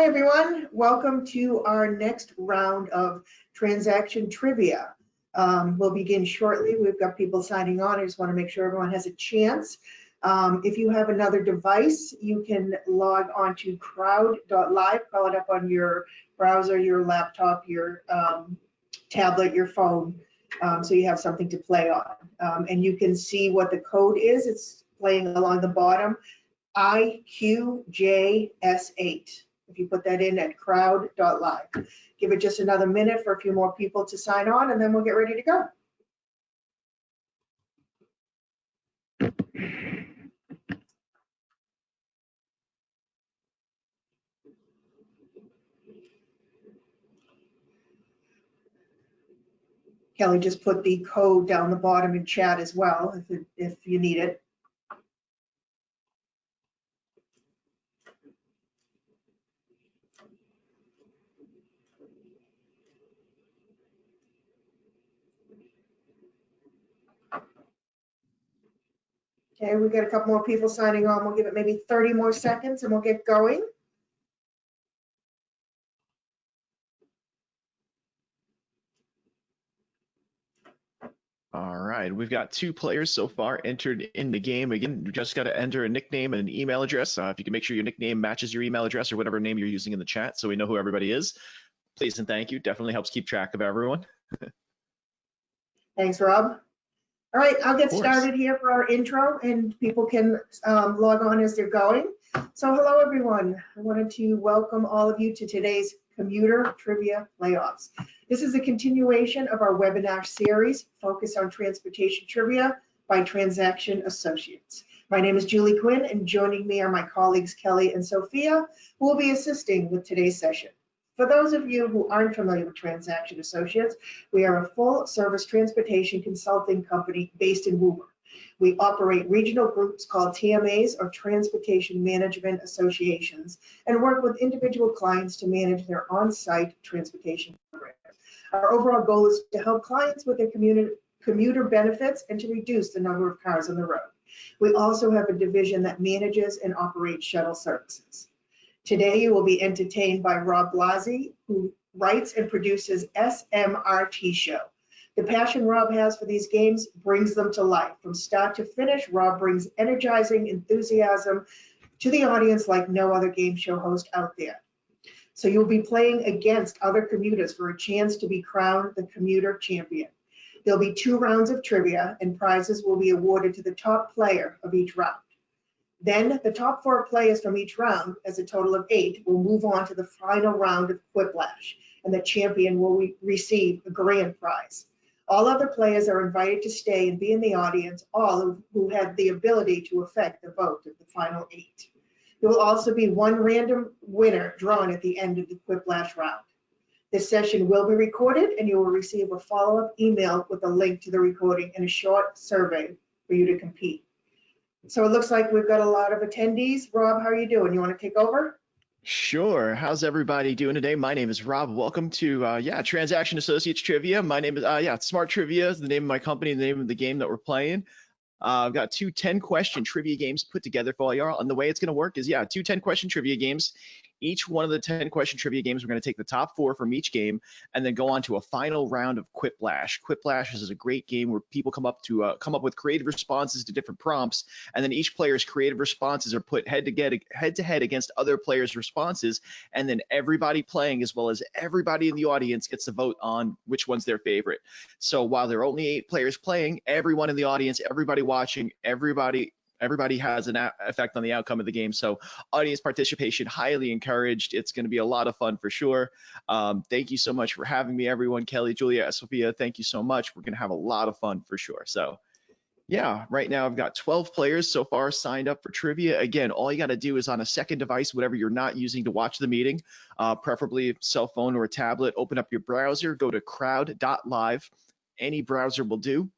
Hi everyone, welcome to our next round of transaction trivia. We'll begin shortly. We've got people signing on. I just want to make sure everyone has a chance. If you have another device, you can log on to crowd.live, call it up on your browser, your laptop, your tablet, your phone, so you have something to play on. And you can see what the code is. It's playing along the bottom, IQJS8. If you put that in at crowd.live. Give it just another minute for a few more people to sign on, and then we'll get ready to go. Kelly just put the code down the bottom in chat as well, if you need it. Okay, we've got a couple more people signing on. We'll give it maybe 30 more seconds and we'll get going. All right, we've got 2 players so far entered in the game. Again, you just got to enter a nickname and an email address. If you can make sure your nickname matches your email address or whatever name you're using in the chat so we know who everybody is, please and thank you. Definitely helps keep track of everyone. Thanks, Rob. All right, I'll get started here for our intro and people can log on as they're going. So hello, everyone. I wanted to welcome all of you to today's Commuter Trivia Playoffs. This is a continuation of our webinar series focused on transportation trivia by Transaction Associates. My name is Julie Quinn, and joining me are my colleagues Kelly and Sophia, who will be assisting with today's session. For those of you who aren't familiar with Transaction Associates, we are a full-service transportation consulting company based in Woburn. We operate regional groups called TMAs, or Transportation Management Associations, and work with individual clients to manage their on-site transportation programs. Our overall goal is to help clients with their commuter benefits and to reduce the number of cars on the road. We also have a division that manages and operates shuttle services. Today, you will be entertained by Rob Blasi, who writes and produces SMRT Show. The passion Rob has for these games brings them to life. From start to finish, Rob brings energizing enthusiasm to the audience like no other game show host out there. So you'll be playing against other commuters for a chance to be crowned the commuter champion. There'll be 2 rounds of trivia, and prizes will be awarded to the top player of each round. Then the top 4 players from each round, as a total of 8, will move on to the final round of Quiplash, and the champion will receive a grand prize. All other players are invited to stay and be in the audience, all who had the ability to affect the vote of the final 8. There will also be 1 random winner drawn at the end of the Quiplash round. This session will be recorded, and you will receive a follow-up email with a link to the recording and a short survey for you to compete. So it looks like we've got a lot of attendees. Rob, how are you doing? You want to take over? Sure. How's everybody doing today? My name is Rob. Welcome to Transaction Associates Trivia. My name is Smart Trivia is the name of my company, the name of the game that we're playing. I've got 2 10-question trivia games put together for all y'all. And the way it's going to work is, 2 10-question trivia games. Each one of the 10-question trivia games, we're going to take the top 4 from each game and then go on to a final round of Quiplash. Quiplash is a great game where people come up with creative responses to different prompts, and then each player's creative responses are put head to head against other players' responses, and then everybody playing as well as everybody in the audience gets to vote on which one's their favorite. So while there are only 8 players playing, everyone in the audience, everybody watching, everybody has an effect on the outcome of the game. So audience participation highly encouraged. It's going to be a lot of fun for sure. Thank you so much for having me, everyone. Kelly, Julia, Sophia, thank you so much. We're going to have a lot of fun for sure. So yeah, right now I've got 12 players so far signed up for trivia. Again, all you got to do is on a second device, whatever you're not using to watch the meeting, preferably a cell phone or a tablet, open up your browser, go to crowd.live. Any browser will do.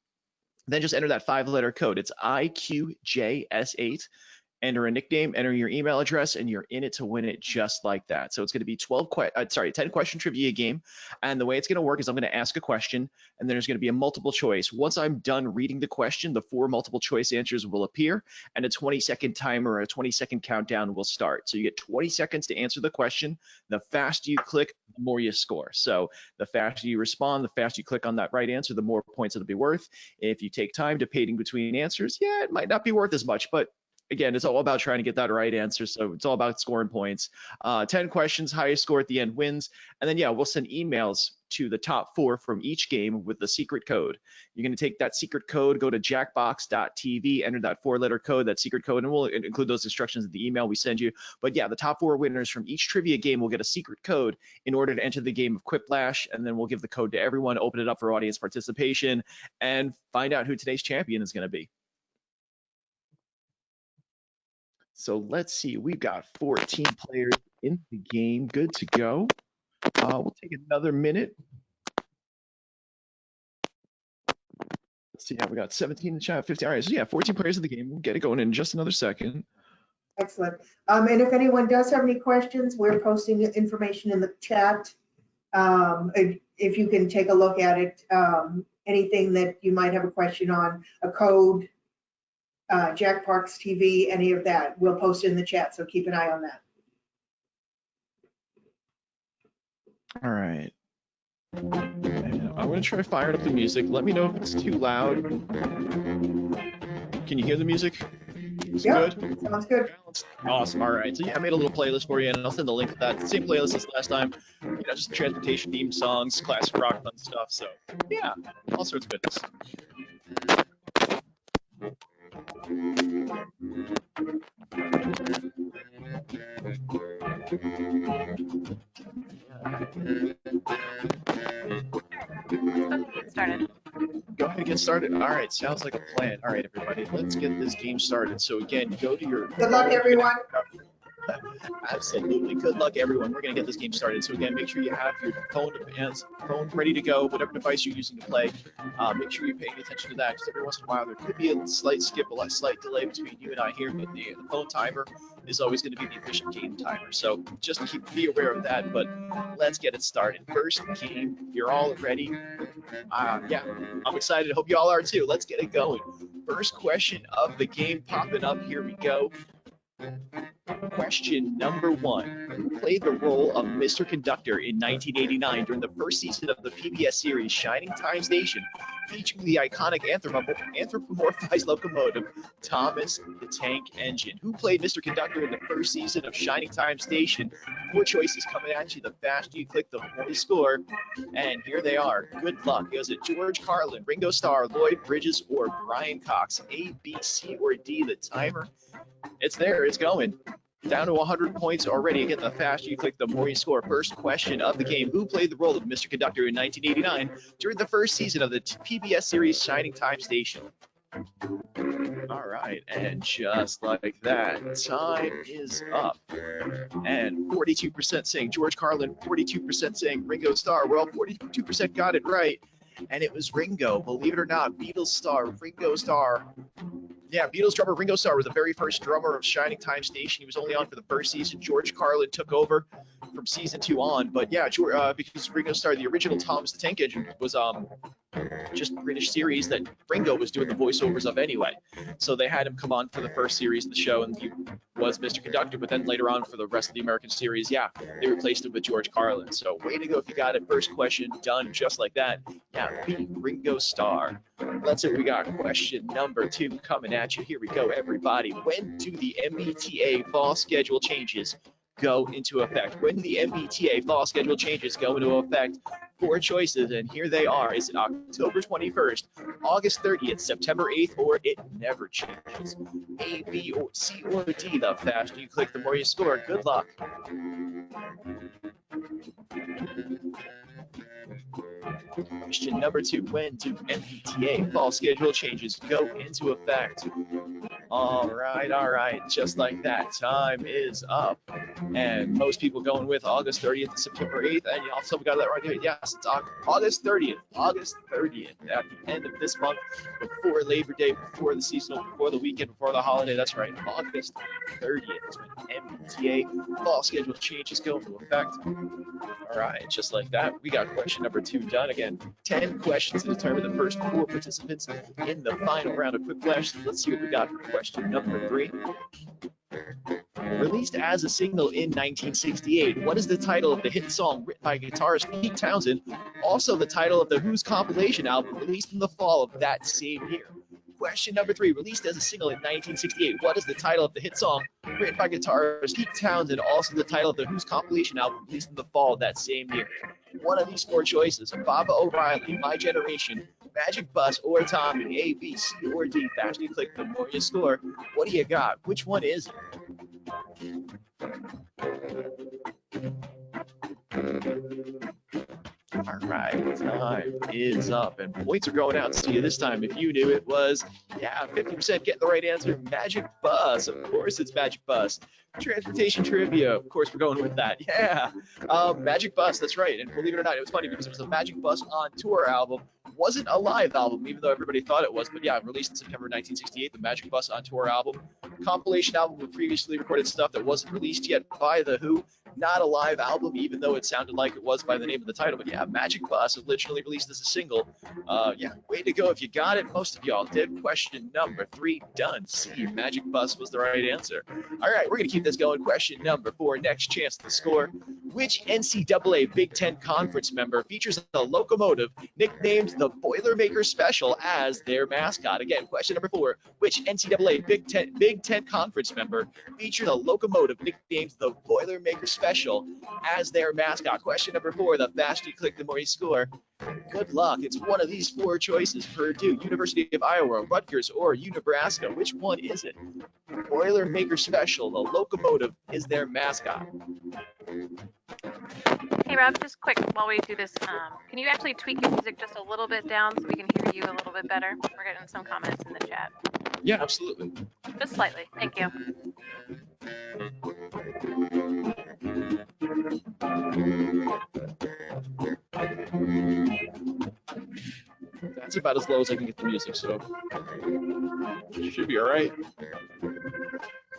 Then just enter that 5-letter code. It's IQJS8. enter a nickname, enter your email address, and you're in it to win it just like that. So it's going to be 10 question trivia game. And the way it's going to work is I'm going to ask a question, and then there's going to be a multiple choice. Once I'm done reading the question, the 4 multiple choice answers will appear, and a 20-second timer or a 20-second countdown will start. So you get 20 seconds to answer the question. The faster you click, the more you score. So the faster you respond, the faster you click on that right answer, the more points it'll be worth. If you take time debating between answers, yeah, it might not be worth as much, but again, it's all about trying to get that right answer. So it's all about scoring points. 10 questions, highest score at the end wins. And then, yeah, we'll send emails to the top 4 from each game with the secret code. You're going to take that secret code, go to jackbox.tv, enter that 4-letter code, that secret code, and we'll include those instructions in the email we send you. But yeah, the top 4 winners from each trivia game will get a secret code in order to enter the game of Quiplash, and then we'll give the code to everyone, open it up for audience participation, and find out who today's champion is going to be. So let's see, we've got 14 players in the game, good to go. We'll take another minute. Let's see, we got 17 in the chat, 15. All right, so yeah, 14 players in the game. We'll get it going in just another second. Excellent. And if anyone does have any questions, we're posting information in the chat. If you can take a look at it, anything that you might have a question on, a code, Jackbox TV, any of that, we'll post in the chat, so keep an eye on that. All right. And I'm going to try firing up the music. Let me know if it's too loud. Can you hear the music? Yeah, sounds good. Awesome. All right. So yeah, I made a little playlist for you, and I'll send the link to that. Same playlist as last time. You know, just transportation theme songs, classic rock, fun stuff. So yeah, all sorts of goodness. Get started. Go ahead and get started. All right, sounds like a plan. All right, everybody, let's get this game started. So again, go to your. Good luck, everyone. Absolutely. Good luck, everyone. We're going to get this game started. So again, make sure you have your phone ready to go, whatever device you're using to play. Make sure you're paying attention to that, because every once in a while there could be a slight skip, a slight delay between you and I here, but the phone timer is always going to be the efficient game timer. So just be aware of that, but let's get it started. First game, you're all ready. Yeah, I'm excited. Hope you all are too. Let's get it going. First question of the game popping up. Here we go. Question number 1. Who played the role of Mr. Conductor in 1989 during the first season of the PBS series Shining Time Station, featuring the iconic anthropomorphized locomotive Thomas the Tank Engine? Who played Mr. Conductor in the first season of Shining Time Station? 4 choices coming at you. The faster you click, the more you score. And here they are. Good luck. Was it George Carlin, Ringo Starr, Lloyd Bridges, or Brian Cox? A, B, C, or D? The timer, it's there. It's going. Down to 100 points already. Again, the faster you click, the more you score. First question of the game. Who played the role of Mr. Conductor in 1989 during the first season of the PBS series Shining Time Station? All right, and just like that, time is up. And 42% saying George Carlin, 42% saying Ringo Starr. Well, 42% got it right, and it was Ringo. Believe it or not, Beatles star Ringo Starr. Yeah, Beatles drummer Ringo Starr was the very first drummer of Shining Time Station. He was only on for the first season. George Carlin took over from season 2 on. But yeah, because Ringo Starr, the original Thomas the Tank Engine was just a British series that Ringo was doing the voiceovers of anyway. So they had him come on for the first series of the show, and he was Mr. Conductor. But then later on for the rest of the American series, yeah, they replaced him with George Carlin. So way to go if you got it. First question done just like that. Yeah, beat Ringo Starr. Let's see what we got. Question number 2 coming at you. Here we go, everybody. When do the MBTA fall schedule changes go into effect? When do the MBTA fall schedule changes go into effect? 4 choices, and here they are. Is it October 21st, August 30th, September 8th, or it never changes? A, B, or C, or D. The faster you click, the more you score. Good luck. Question number 2. When do MBTA fall schedule changes go into effect? All right. Just like that, time is up. And most people going with August 30th to September 8th. And you also got that right here. Yes, it's August 30th. August 30th at the end of this month, before Labor Day, before the seasonal, before the weekend, before the holiday. That's right. August 30th is when MBTA fall schedule changes go into effect. All right, just like that, we got question number 2 done. Again, 10 questions to determine the first 4 participants in the final round of Quiplash. Let's see what we got for question number 3. Released as a single in 1968, what is the title of the hit song written by guitarist Pete Townsend, also the title of the Who's compilation album released in the fall of that same year? Question number 3, released as a single in 1968, what is the title of the hit song written by guitarist Pete Townsend, also the title of the Who's compilation album released in the fall of that same year? One of these 4 choices: Baba O'Reilly, My Generation, Magic Bus, or Tommy. A, B, C, or D. Fast you click, the more you score. What do you got? Which one is it? All right, time is up, and points are going out to you this time. If you knew it was, 50% getting the right answer. Magic Bus, of course it's Magic Bus. Transportation trivia, of course we're going with that. Magic Bus, that's right. And believe it or not, it was funny because it was a Magic Bus on Tour album. Wasn't a live album, even though everybody thought it was, but yeah, released in September 1968, the Magic Bus on Tour album. Compilation album with previously recorded stuff that wasn't released yet by The Who. Not a live album, even though it sounded like it was by the name of the title. But yeah, Magic Bus, literally released as a single. Way to go if you got it. Most of y'all did. Question number 3 done. C, Magic Bus was the right answer. All right, we're going to keep this going. Question number 4, next chance to score. Which NCAA Big Ten Conference member features a locomotive nicknamed the Boilermaker Special as their mascot? Again, question number 4, which NCAA Big Ten Conference member features a locomotive nicknamed the Boilermaker Special as their mascot? Question number 4, the faster you click, the more you score. Good luck. It's one of these 4 choices: Purdue, University of Iowa, Rutgers, or Nebraska. Which one is it? Boilermaker Special, the locomotive, is their mascot. Hey Rob, just quick while we do this, can you actually tweak your music just a little bit down so we can hear you a little bit better? We're getting some comments in the chat. Yeah, absolutely. Just slightly. Thank you. That's about as low as I can get the music, so should be all right.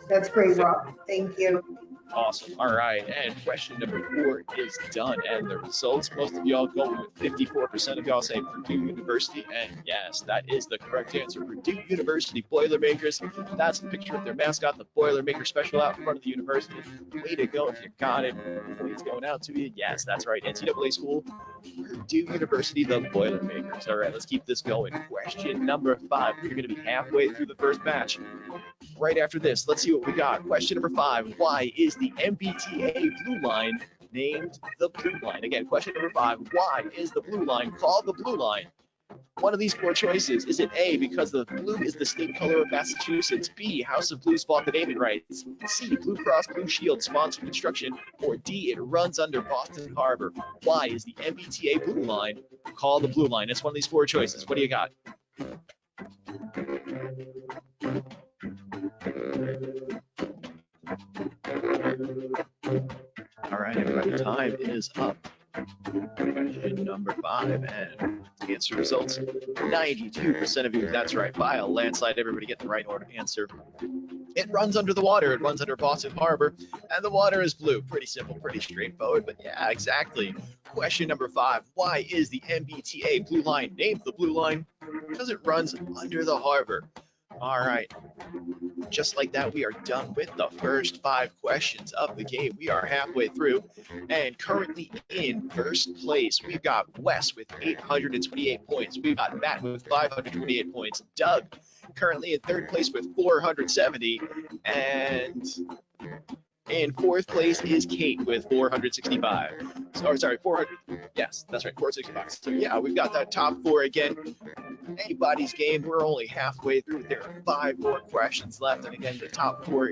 That's great, Rob. Thank you. Awesome. All right, and question number 4 is done, and the results, most of y'all going with 54% of y'all say Purdue University, and yes, that is the correct answer. Purdue University Boilermakers. That's the picture of their mascot, the Boilermaker Special, out in front of the university. Way to go if you got it. Points going out to you. Yes, that's right. NCAA school, Purdue University, the Boilermakers. All right, let's keep this going. Question number 5. We're going to be halfway through the first match. Right after this, let's see what we got. Question number 5. Why is the MBTA blue line named the blue line? Again, question number 5. Why is the blue line called the blue line? One of these 4 choices. Is it A, because the blue is the state color of Massachusetts? B, House of Blues bought the naming rights? C, Blue Cross Blue Shield sponsored construction? Or D, it runs under Boston Harbor? Why is the MBTA blue line called the blue line? It's one of these 4 choices. What do you got? All right, everybody, time is up. Question number 5, and answer results. 92% of you, that's right, by a landslide, everybody get the right answer. It runs under the water, it runs under Boston Harbor, and the water is blue. Pretty simple, pretty straightforward, but yeah, exactly. Question number 5, why is the MBTA blue line named the blue line? Because it runs under the harbor. All right, just like that, we are done with the first 5 questions of the game. We are halfway through, and currently in first place, we've got Wes with 828 points. We've got Matt with 528 points. Doug currently in third place with 470, and in 4th place is Kate with 465. Sorry, 400. Yes, that's right, 465. So yeah, we've got that top 4 again. anybody's game. We're only halfway through. There are 5 more questions left, and again, the top four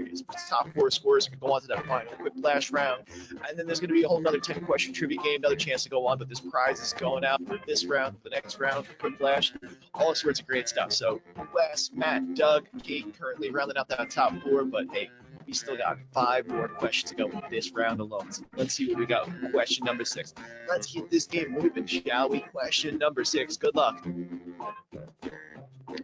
scores can go on to that final quiplash round, and then there's going to be a whole another 10-question trivia game, another chance to go on. But this prize is going out for this round, the next round, quiplash, all sorts of great stuff. So Wes, Matt, Doug, Kate currently rounding out that top 4, but hey, we still got 5 more questions to go in this round alone. So let's see what we got. Question number 6. Let's get this game moving, shall we? Question number 6. Good luck.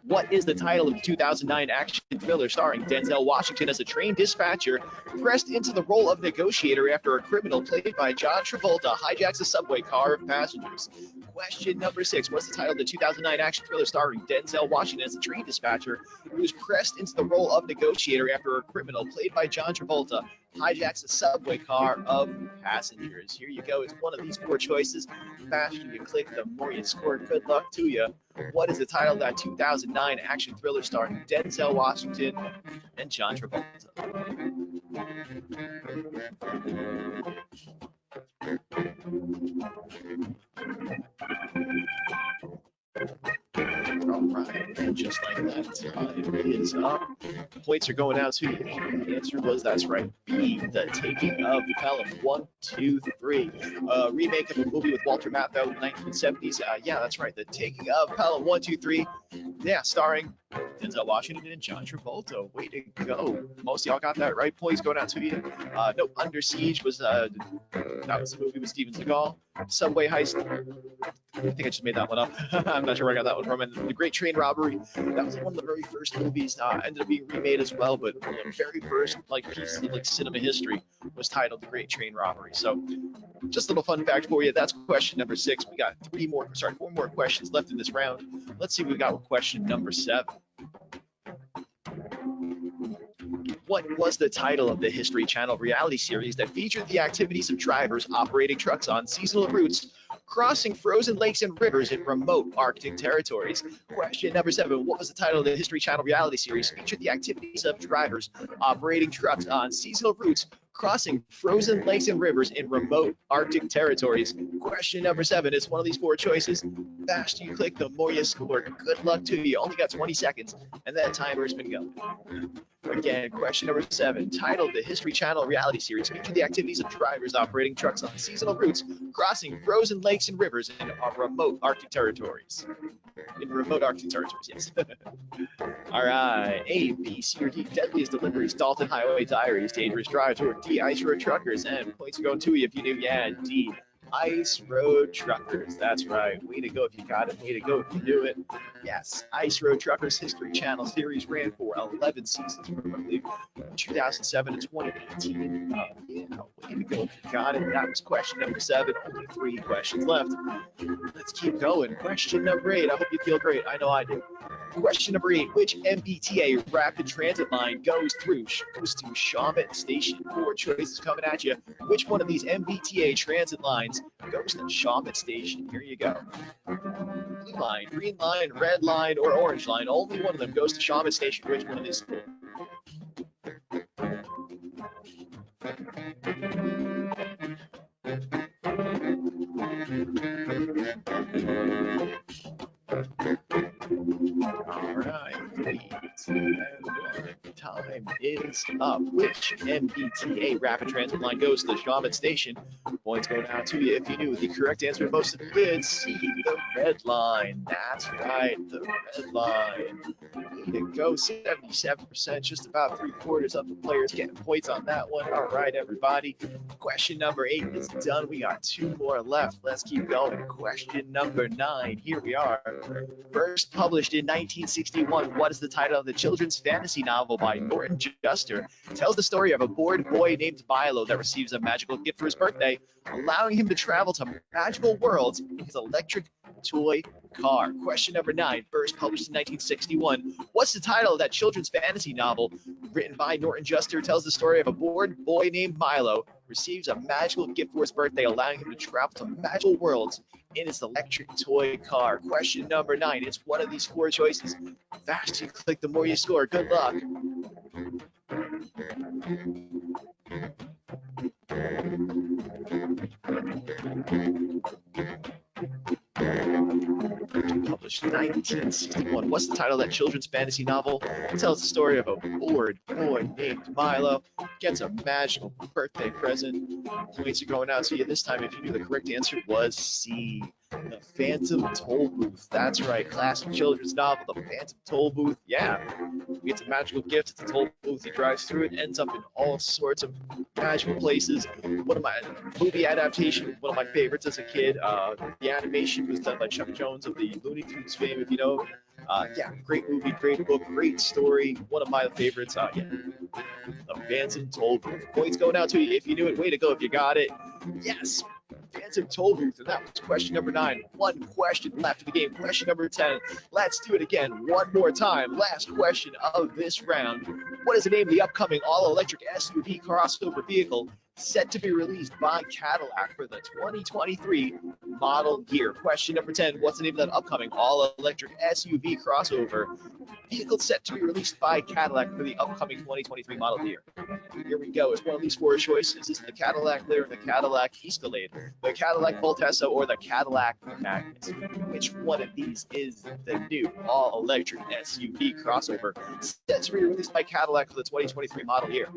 What is the title of the 2009 action thriller starring Denzel Washington as a train dispatcher pressed into the role of negotiator after a criminal played by John Travolta hijacks a subway car of passengers? Question number 6. What's the title of the 2009 action thriller starring Denzel Washington as a train dispatcher who was pressed into the role of negotiator after a criminal played by John Travolta hijacks a subway car of passengers? Here you go. It's one of these 4 choices. The faster you click, the more you score. Good luck to you. What is the title of that 2009 action thriller starring Denzel Washington and John Travolta? All right, and just like that, time is up. Points are going out to you. The answer was, that's right, B, The Taking of Pelham. 1, 2, 3. Remake of a movie with Walter Matthau in the 1970s. Yeah, that's right, The Taking of Pelham. 1, 2, 3. Yeah, starring Denzel Washington and John Travolta. Way to go. Most of y'all got that right. Points going out to you. No, Under Siege was, that was the movie with Steven Seagal. Subway Heist. I think I just made that one up. I'm not sure where I got that one from. And The Great Train Robbery. That was like one of the very first movies. Ended up being remade as well, but one of the very first pieces of cinema history was titled The Great Train Robbery. So, just a little fun fact for you. That's question number 6. We got 4 more questions left in this round. Let's see what we got with question number 7. What was the title of the History Channel reality series that featured the activities of drivers operating trucks on seasonal routes, crossing frozen lakes and rivers in remote Arctic territories? Question number 7. What was the title of the History Channel reality series featured the activities of drivers operating trucks on seasonal routes, crossing frozen lakes and rivers in remote Arctic territories? Question number 7 is one of these 4 choices. The faster you click, the more you score. Good luck to you. You only got 20 seconds, and that timer's been going. Again, question number 7. Titled the History Channel reality series featured the activities of drivers operating trucks on seasonal routes, crossing frozen lakes and rivers in remote Arctic territories. In remote Arctic territories, yes. All right. A, B, C, or D. Deadliest Deliveries, Dalton Highway Diaries, Dangerous Drives, or D, Ice Road Truckers. And points are going to you if you knew. Yeah, D, Ice Road Truckers. That's right. Way to go if you got it. Way to go if you knew it. Yes, Ice Road Truckers History Channel series ran for 11 seasons from, I believe, 2007 to 2018. Yeah, way to go if you got it. That was question number 7. Only 3 questions left. Let's keep going. Question number 8. I hope you feel great. I know I do. Question number 8. Which MBTA rapid transit line goes to Shawmut Station? 4 choices coming at you. Which one of these MBTA transit lines goes to Shawmut Station? Here you go. Blue line, green line, red line, or orange line. Only one of them goes to Shawmut Station. Which one of these? All right, time is up. Which MBTA rapid transit line goes to the Shawmut Station? Points going out to you if you knew. The correct answer in most of the did. C, the red line. That's right, the red line. Way to go, 77%, just about 3/4 of the players getting points on that one. All right, everybody. Question number 8 is done. We got 2 more left. Let's keep going. Question number 9. Here we are. First published in 1961, what is the title of the children's fantasy novel by Norton Juster? It tells the story of a bored boy named Milo that receives a magical gift for his birthday, allowing him to travel to magical worlds in his electric toy car. Question number 9, first published in 1961. What's the title of that children's fantasy novel written by Norton Juster? Tells the story of a bored boy named Milo receives a magical gift for his birthday, allowing him to travel to magical worlds in his electric toy car. Question number 9. It's one of these 4 choices. The faster you click, the more you score. Good luck. Published 1961. What's the title of that children's fantasy novel? It tells the story of a bored boy named Milo gets a magical birthday present. Points are going out to you this time if you knew the correct answer was C. The Phantom Toll Booth. That's right, classic children's novel, The Phantom Toll Booth. Yeah, he gets a magical gift. It's a toll booth. He drives through it, ends up in all sorts of magical places. One of my movie adaptation, one of my favorites as a kid. The animation was done by Chuck Jones of the Looney Tunes fame, if you know. Yeah, great movie, great book, great story. One of my favorites. Yeah, The Phantom Toll Booth. Points going out to you if you knew it. Way to go if you got it. Yes. Phantom Toll Booth, and that was question number 9. One question left of the game. Question number 10. Let's do it again one more time. Last question of this round. What is the name of the upcoming all-electric SUV crossover vehicle set to be released by Cadillac for the 2023 model year? Question number 10. What's the name of that upcoming all-electric SUV crossover vehicle set to be released by Cadillac for the upcoming 2023 model year? Here we go. It's one of these 4 choices. Is the Cadillac Lyriq, the Cadillac Escalade, the Cadillac Voltesso, or the Cadillac Magnus? Which one of these is the new all-electric SUV crossover set to be released by Cadillac for the 2023 model year?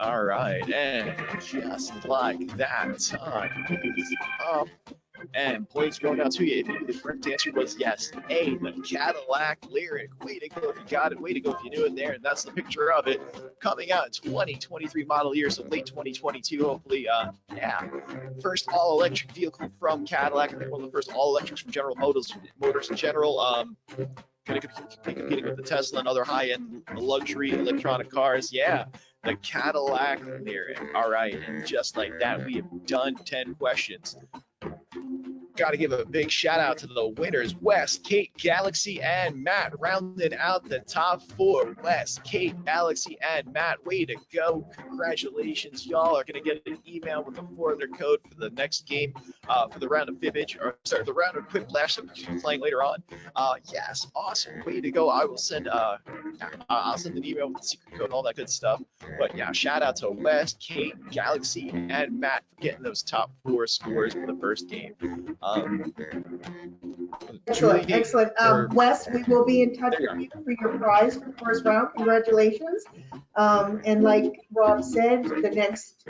All right, and just like that, time is up. And points going out to you if the correct answer was yes. A, the Cadillac Lyriq. Way to go if you got it. Way to go if you knew it there. And that's the picture of it coming out in 2023 model year, so late 2022, hopefully. Yeah, first all-electric vehicle from Cadillac. I think one of the first all-electrics from General Motors in general. Going to be competing with the Tesla and other high-end luxury electronic cars. Yeah, the Cadillac Lyriq. All right, and just like that, we have done 10 questions. Got to give a big shout out to the winners, Wes, Kate, Galaxy, and Matt, rounding out the top 4. Wes, Kate, Galaxy, and Matt, way to go. Congratulations. Y'all are going to get an email with a 4-letter code for the next game, for the round of Fibbage, or sorry, the round of Quiplash that we'll be playing later on. Yes, awesome. Way to go. I will send, I'll send an email with the secret code and all that good stuff. But yeah, shout out to Wes, Kate, Galaxy, and Matt for getting those top 4 scores for the first game. Excellent, excellent. Wes, we will be in touch with you for your prize for the first round. Congratulations. And like Rob said, the next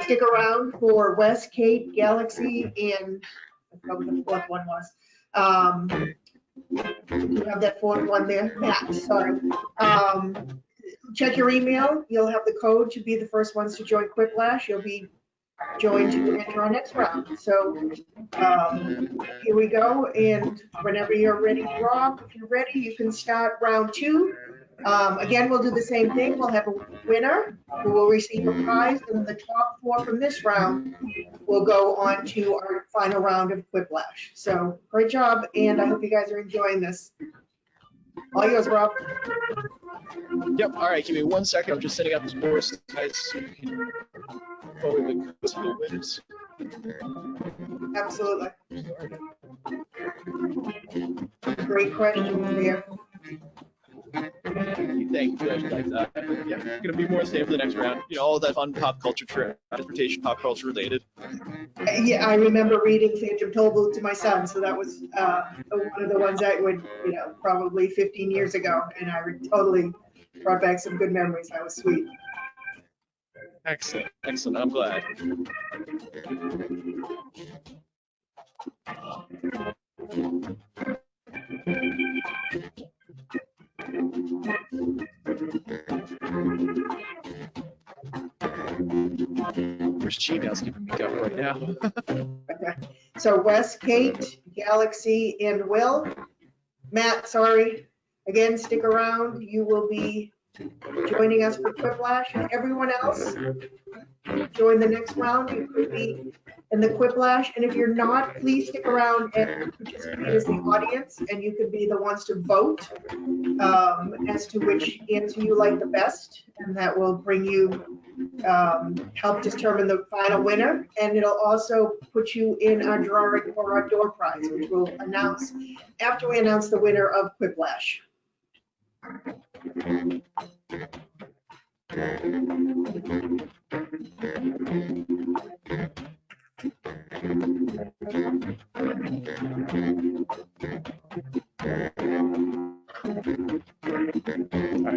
stick around for Wes, Kate, Galaxy, and what the 4th one was. You have that 4th one there, Matt, sorry. Check your email. You'll have the code to be the first ones to join Quiplash. You'll be joined to enter our next round. So here we go. And whenever you're ready, Rob, if you're ready, you can start round 2. Again, we'll do the same thing. We'll have a winner who will receive a prize, and the top 4 from this round will go on to our final round of Quiplash. So great job, and I hope you guys are enjoying this. All yours, Rob. Yep. All right. Give me 1 second. I'm just setting up this board guys so you can forward the code to the winners. Absolutely. Great question there. Thank you guys. Yeah, going to be more the same for the next round. You know, all that fun pop culture, transportation, pop culture related. Yeah, I remember reading Phantom Toll Booth to my son, so that was one of the ones I would, you know, probably 15 years ago, and I totally brought back some good memories. That was sweet. Excellent, excellent. I'm glad. Where's Gmail's giving me go right now? Okay. So Wes, Kate, Galaxy, and Will. Matt, sorry. Again, stick around. You will be joining us for Quiplash, and everyone else join the next round. You could be in the Quiplash, and if you're not, please stick around and participate as the audience, and you could be the ones to vote as to which answer you like the best, and that will bring you, help determine the final winner, and it'll also put you in our drawing for our door prize, which we'll announce after we announce the winner of Quiplash. right,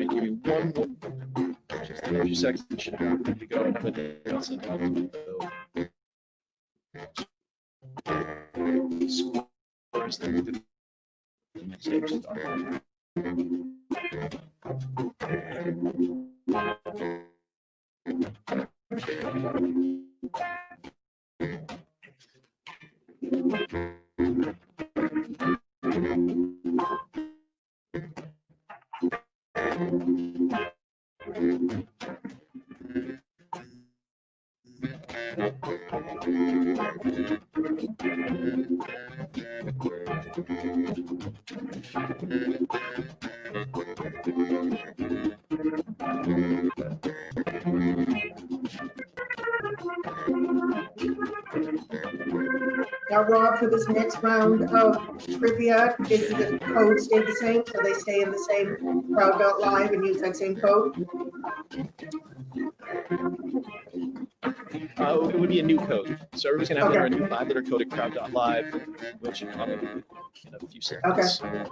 give me one more. Just a few seconds. You should be ready to go. Everybody else in scores the next stage start. Now, Rob, for this next round of trivia, is the code stay the same? So they stay in the same crowd.live and use that same code? It would be a new code. So everybody's going to have to enter a new 5-letter code at crowd.live, which should come in a few seconds. Okay.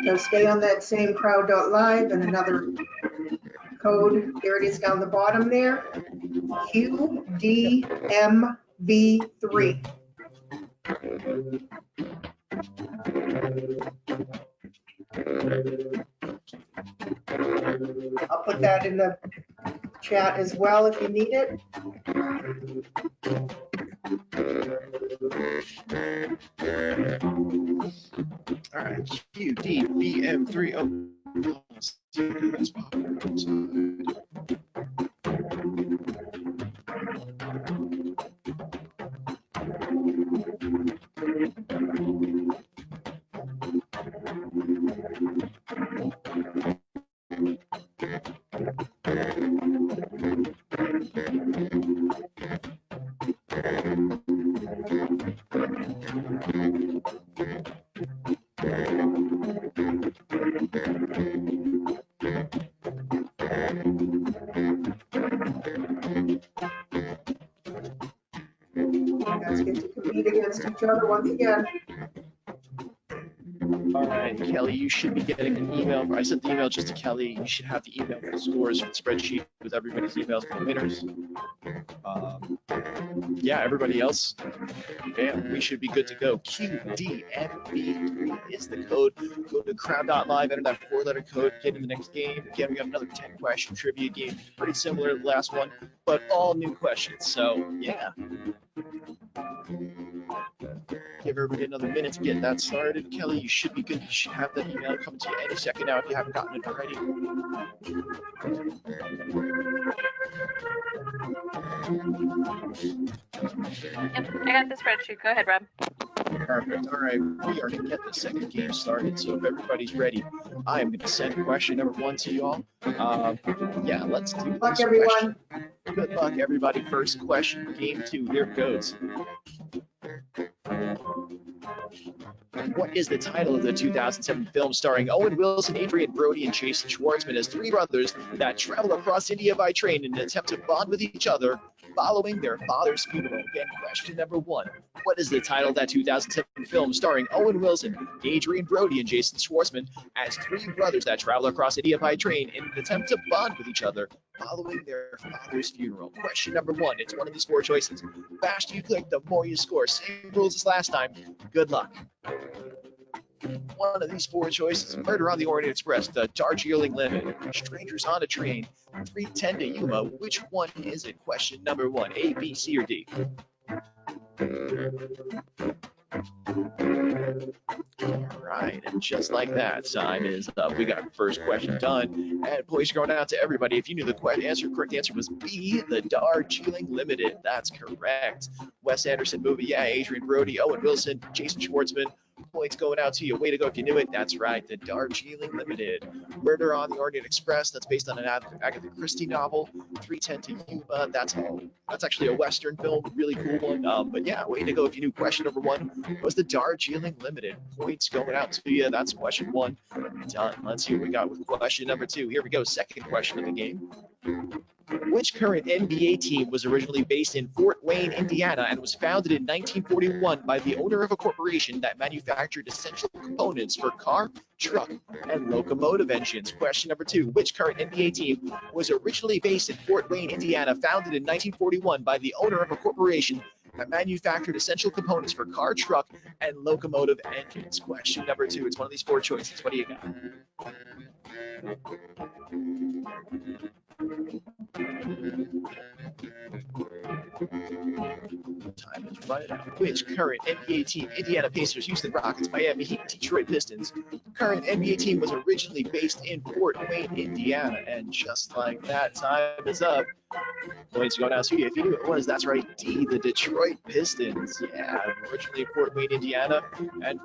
So stay on that same crowd.live and another code. There it is down the bottom there. QDMV3. I'll put that in the chat as well if you need it. All right, QDBM3. Oh, that's popular. Let's get to compete against each other once again. All right, Kelly, you should be getting an email. I sent the email just to Kelly. You should have the email for the scores for the spreadsheet with everybody's emails for the winners. Yeah, everybody else, bam, we should be good to go. QDMB3 is the code. Go to crowd.live, enter that 4-letter code, get in the next game. Again, we got another 10-question trivia game, pretty similar to the last one, but all new questions. So, yeah. Give everybody another minute to get that started. Kelly, you should be good. You should have that email coming to you any second now if you haven't gotten it already. Yep, I got the spreadsheet. Go ahead, Rob. Perfect. All right, we are going to get the second game started. So if everybody's ready, I am going to send question number 1 to you all. Yeah, let's do Good luck, this everyone. question. Good luck, everybody. First question, game 2. Here it goes. What is the title of the 2007 film starring Owen Wilson, Adrian Brody, and Jason Schwartzman as 3 brothers that travel across India by train in an attempt to bond with each other following their father's funeral? Again, question number 1. What is the title of that 2007 film starring Owen Wilson, Adrian Brody, and Jason Schwartzman as 3 brothers that travel across India by train in an attempt to bond with each other following their father's funeral? Question number 1. It's one of these 4 choices. The faster you click, the more you score. Same rules as last time. Good luck. One of these 4 choices: Murder on the Orient Express, The Darjeeling Limited, Strangers on a Train, 310 to Yuma. Which one is it? Question number 1. A, B, C, or D? All right, and just like that, time is up. We got first question done, and points going out to everybody. If you knew the correct answer was B, The Darjeeling Limited. That's correct. Wes Anderson movie, yeah. Adrian Brody, Owen Wilson, Jason Schwartzman. Points going out to you. Way to go if you knew it. That's right, the Darjeeling Limited. Murder on the Orient Express. That's based on an Agatha Christie novel. 3:10 to Yuma. That's actually a Western film. Really cool one. But yeah, way to go if you knew. Question number 1 was the Darjeeling Limited. Points going out to you. That's question 1. Done. Let's see what we got with question number 2. Here we go. Second question of the game. Which current NBA team was originally based in Fort Wayne, Indiana, and was founded in 1941 by the owner of a corporation that manufactured essential components for car, truck, and locomotive engines? Question number 2. Which current NBA team was originally based in Fort Wayne, Indiana, founded in 1941 by the owner of a corporation that manufactured essential components for car, truck, and locomotive engines? Question number 2. It's one of these 4 choices. What do you got? Time is running out. Which current NBA team? Indiana Pacers, Houston Rockets, Miami Heat, Detroit Pistons. Current NBA team was originally based in Fort Wayne, Indiana. And just like that, time is up. Points going out to you. If you knew it was, that's right, D, the Detroit Pistons. Yeah, originally Fort Wayne, Indiana, and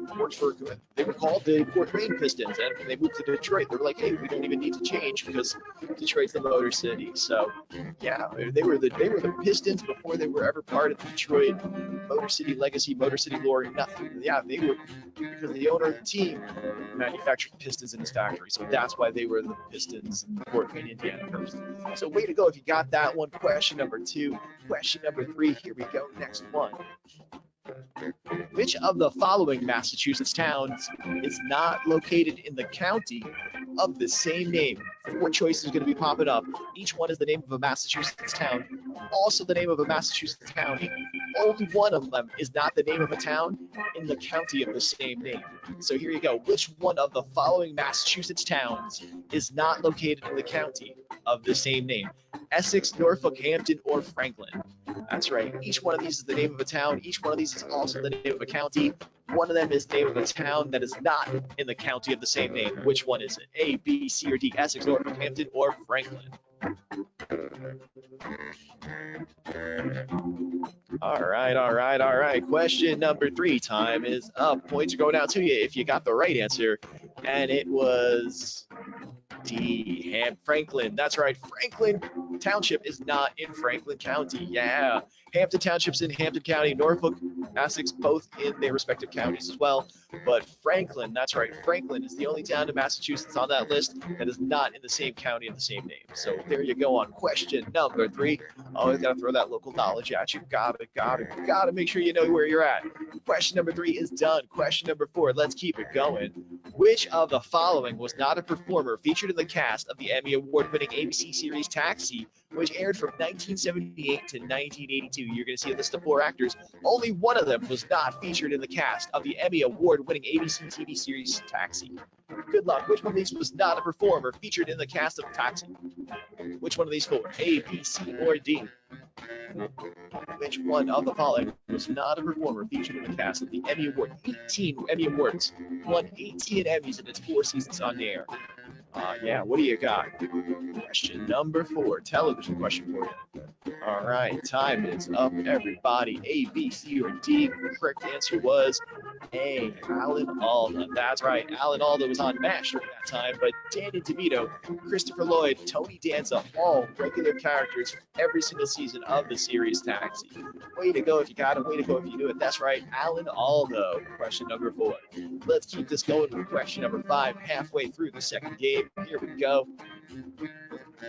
they were called the Fort Wayne Pistons. And when they moved to Detroit, they were like, hey, we don't even need to change because Detroit's the Motor City. So yeah, they were the Pistons before they were ever part of the Detroit Motor City legacy, Motor City lore, nothing. Yeah, they were, because the owner of the team manufactured pistons in his factory. So that's why they were the Pistons in Fort Wayne, Indiana first. So way to go if you got that one. Question number 2. Question number 3. Here we go. Next one. Which of the following Massachusetts towns is not located in the county of the same name? 4 choices are going to be popping up. Each one is the name of a Massachusetts town, also the name of a Massachusetts county. Only one of them is not the name of a town in the county of the same name. So here you go. Which one of the following Massachusetts towns is not located in the county of the same name? Essex, Norfolk, Hampton, or Franklin? That's right. Each one of these is the name of a town. Each one of these is also the name of a county. One of them is the name of a town that is not in the county of the same name. Which one is it? A, B, C, or D? Essex, Norfolk, Hampton, or Franklin? All right. Question number 3. Time is up. Points are going out to you if you got the right answer. And it was D, Franklin. That's right. Franklin Township is not in Franklin County. Yeah. Hampton Township's in Hampton County. Norfolk, Essex, both in their respective counties as well. But Franklin, that's right. Franklin is the only town in Massachusetts on that list that is not in the same county of the same name. So there you go on question number 3. Always got to throw that local knowledge at you. Gotta make sure you know where you're at. Question number 3 is done. Question number 4, let's keep it going. Which of the following was not a performer featured in the cast of the Emmy Award-winning ABC series Taxi, which aired from 1978 to 1982? You're going to see a list of 4 actors. Only one of them was not featured in the cast of the Emmy Award-winning ABC TV series Taxi. Good luck. Which one of these was not a performer featured in the cast of Taxi? Which one of these 4? A, B, C, or D? Which one of the following was not a performer featured in the cast of the Emmy Award? 18 Emmy Awards. Won 18 Emmys in its 4 seasons on the air. Yeah, what do you got? Question number 4. Television question for you. All right, time is up, everybody. A, B, C, or D? The correct answer was A, Alan Alda. That's right, Alan Alda was on MASH during that time, but Danny DeVito, Christopher Lloyd, Tony Danza, all regular characters for every single season of the series Taxi. Way to go if you got it, way to go if you knew it. That's right, Alan Alda. Question number 4. Let's keep this going with question number 5, halfway through the second game. Here we go.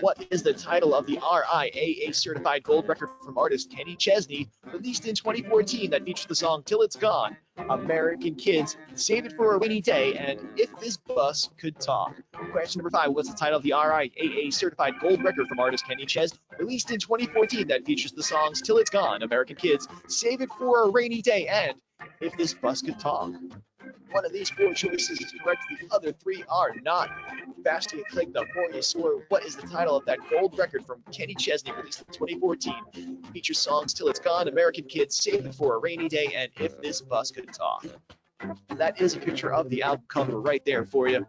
What is the title of the RIAA certified gold record from artist Kenny Chesney, released in 2014, that features the song Till It's Gone, American Kids, Save It for a Rainy Day, and If This Bus Could Talk? Question number 5. What's the title of the RIAA certified gold record from artist Kenny Chesney, released in 2014, that features the songs Till It's Gone, American Kids, Save It for a Rainy Day, and If This Bus Could Talk? One of these 4 choices is correct. The other 3 are not. Faster you click, the more you score. What is the title of that gold record from Kenny Chesney, released in 2014? Features songs Till It's Gone, American Kids, Save It for a Rainy Day, and If This Bus Could Talk. That is a picture of the album cover right there for you.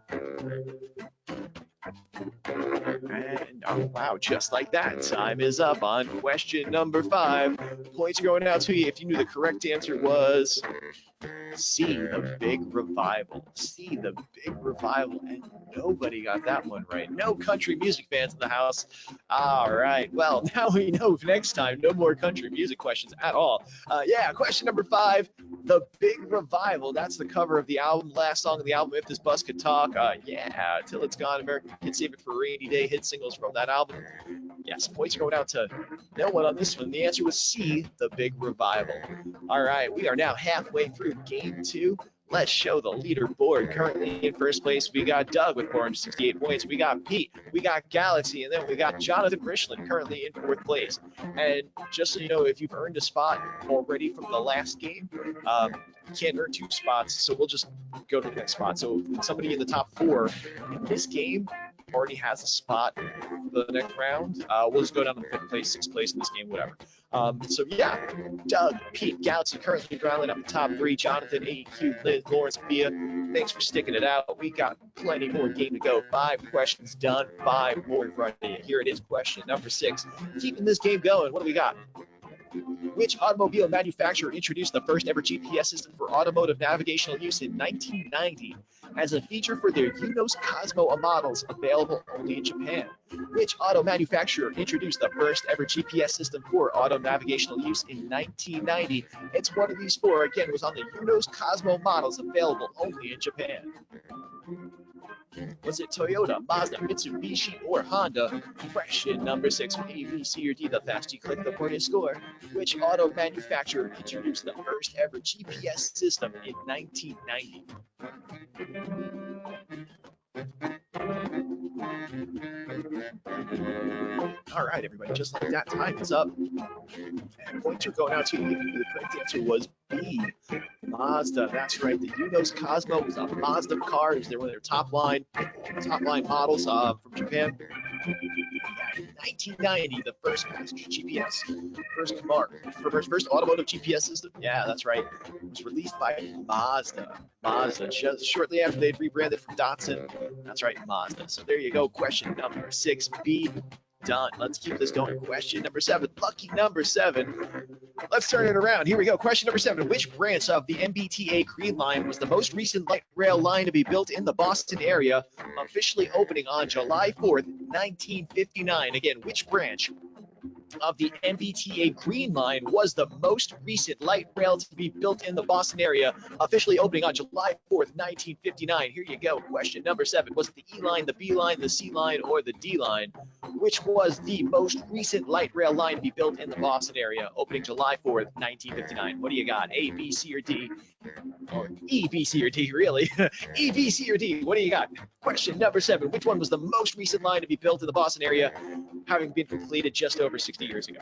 And Oh, wow, just like that. Time is up on question number 5. Points are going out to you if you knew the correct answer was C, the Big Revival. C, the Big Revival. And nobody got that one right. No country music fans in the house. All right. Well, now we know next time, no more country music questions at all. Yeah, question number 5, the Big Revival. That's the cover of the album, last song of the album, If This Bus Could Talk. Yeah, Till It's Gone, American Kids Save It for a Rainy Day, hit singles from that album. Yes, points are going out to no one on this one. The answer was C, the Big Revival. All right, we are now halfway through game 2. Let's show the leaderboard. Currently in first place, we got Doug with 468 points. We got Pete, we got Galaxy, and then we got Jonathan Richland currently in 4th place. And just so you know, if you've earned a spot already from the last game, you can't earn 2 spots, so we'll just go to the next spot. So somebody in the top 4 in this game already has a spot for the next round. We'll just go down to 5th place, 6th place in this game, whatever. So yeah, Doug, Pete, Galaxy currently rattling up the top 3. Jonathan, AQ, Liz, Lawrence, Mia, thanks for sticking it out. We got plenty more game to go. 5 questions done, 5 more in front of you. Here it is, question number 6. Keeping this game going, what do we got? Which automobile manufacturer introduced the first ever GPS system for automotive navigational use in 1990 as a feature for their UNOS Cosmo models available only in Japan? Which auto manufacturer introduced the first ever GPS system for auto navigational use in 1990? It's one of these 4. Again, it was on the UNOS Cosmo models available only in Japan. Was it Toyota, Mazda, Mitsubishi, or Honda? Question number 6. With A, B, C, or D, the faster you click, the more you score. Which auto manufacturer introduced the first ever GPS system in 1990? All right, everybody, just like that, time is up. And points are going out to you. The correct answer was B, Mazda. That's right. The UNOS Cosmo was a Mazda car. It was one of their top line models from Japan. In 1990, the first passenger GPS, first automotive GPS system. Yeah, that's right. It was released by Mazda. Just shortly after they'd rebranded from Datsun. That's right, Mazda. So there you go. Question number 6B. Done. Let's keep this going. Question number 7. Lucky number 7. Let's turn it around. Here we go. Question number 7. Which branch of the MBTA Green Line was the most recent light rail line to be built in the Boston area, officially opening on July 4th, 1959? Again, which branch of the MBTA Green Line was the most recent light rail to be built in the Boston area, officially opening on July 4th, 1959. Here you go. Question number 7. Was it the E line, the B line, the C line, or the D line? Which was the most recent light rail line to be built in the Boston area, opening July 4th, 1959? What do you got? A, B, C, or D? Or E, B, C, or D, really? E, B, C, or D? What do you got? Question number 7. Which one was the most recent line to be built in the Boston area, having been completed just over 60 years ago?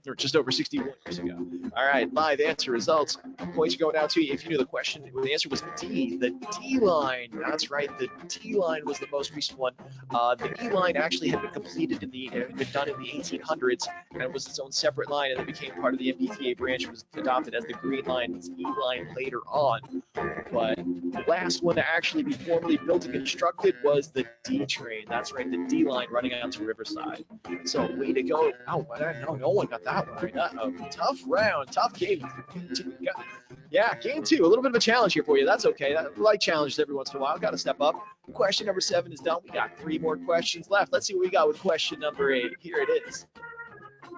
Or just over 61 years ago. All right, live answer results. Points are going out to you if you knew the question. The answer was D, the D line. That's right, the D line was the most recent one. The E line actually had been completed had been done in the 1800s, and was its own separate line, and then became part of the MBTA branch. It was adopted as the Green Line, its E line later on. But the last one to actually be formally built and constructed was the D train. That's right, the D line running out to Riverside. So way to go. Oh, no one got that one right. Tough round, tough game. Yeah, game 2. A little bit of a challenge here for you. That's okay. I like challenges every once in a while. Got to step up. Question number 7 is done. We got 3 more questions left. Let's see what we got with question number 8. Here it is.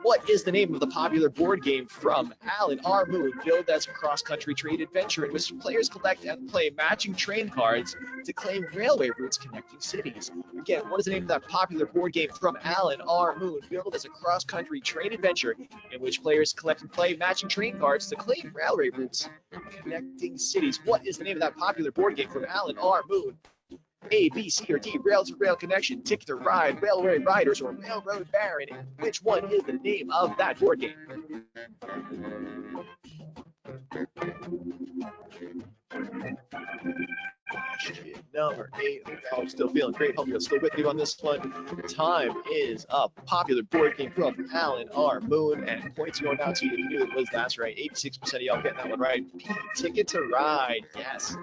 What is the name of the popular board game from Alan R. Moon, billed as a cross-country train adventure in which players collect and play matching train cards to claim railway routes connecting cities? Again, what is the name of that popular board game from Alan R. Moon, billed as a cross-country train adventure in which players collect and play matching train cards to claim railway routes connecting cities? What is the name of that popular board game from Alan R. Moon? A, B, C, or D, rail-to-rail connection, ticket to ride, railway riders, or railroad baron. Which one is the name of that board game? Question number 8. I'm still feeling great. Hope you're still with me on this one. Time is up. Popular board game from Alan R. Moon, and points going out to you if you knew it was. That's right. 86% of y'all getting that one right. P, Ticket to Ride. Yes.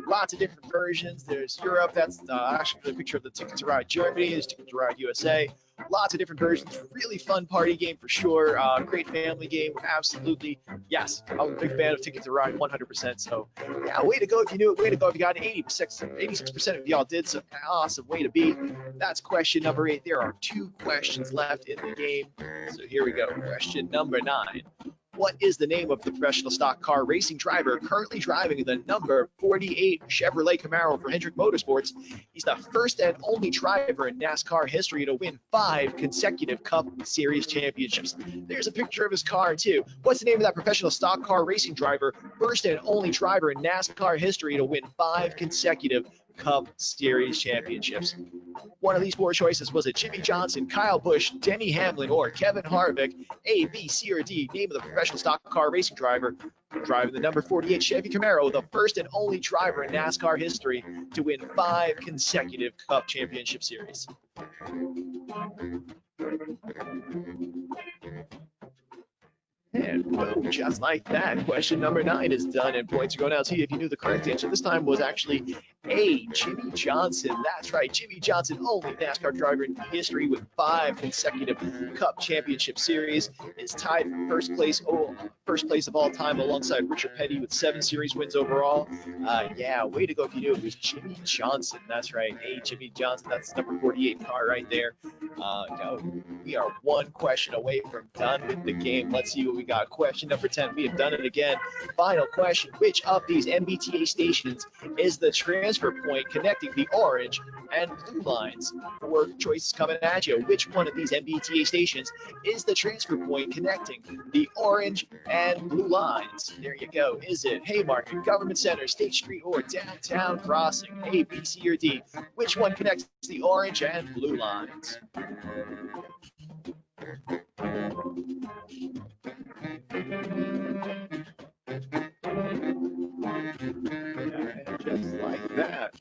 Lots of different versions. There's Europe. That's actually the picture of the Ticket to Ride Germany. There's Ticket to Ride USA. Lots of different versions. Really fun party game for sure. Great family game. Absolutely. Yes. I'm a big fan of Ticket to Ride 100%. So, yeah, way to go if you knew it. Way to go if you got it. 86% of y'all did. So, awesome way to be. That's question number 8. There are 2 questions left in the game. So, here we go. Question number 9. What is the name of the professional stock car racing driver currently driving the number 48 Chevrolet Camaro for Hendrick Motorsports? He's the first and only driver in NASCAR history to win 5 consecutive Cup Series championships. There's a picture of his car, too. What's the name of that professional stock car racing driver, first and only driver in NASCAR history to win 5 consecutive Cup Series championships? One of these 4 choices. Was it Jimmy Johnson, Kyle Busch, Denny Hamlin, or Kevin Harvick? A, B, C, or D? Name of the professional stock car racing driver driving the number 48 Chevy Camaro, the first and only driver in NASCAR history to win 5 consecutive Cup Championship Series. And boom, just like that, question number 9 is done, and points are going out to you if you knew the correct answer. This time was actually A, Jimmy Johnson. That's right, Jimmy Johnson, only NASCAR driver in history with 5 consecutive Cup Championship Series, is tied for first place of all time alongside Richard Petty with 7 series wins overall. Yeah, way to go if you knew it was Jimmy Johnson. That's right, A, Jimmy Johnson. That's number 48 car right there. We are 1 question away from done with the game. Let's see what we got. Question number 10. We have done it again. Final question. Which of these MBTA stations is the transfer point connecting the orange and blue lines? 4 choices coming at you. Which one of these MBTA stations is the transfer point connecting the orange and blue lines? There you go. Is it Haymarket, Government Center, State Street, or Downtown Crossing? A, B, C, or D? Which one connects the orange and blue lines? Just like that.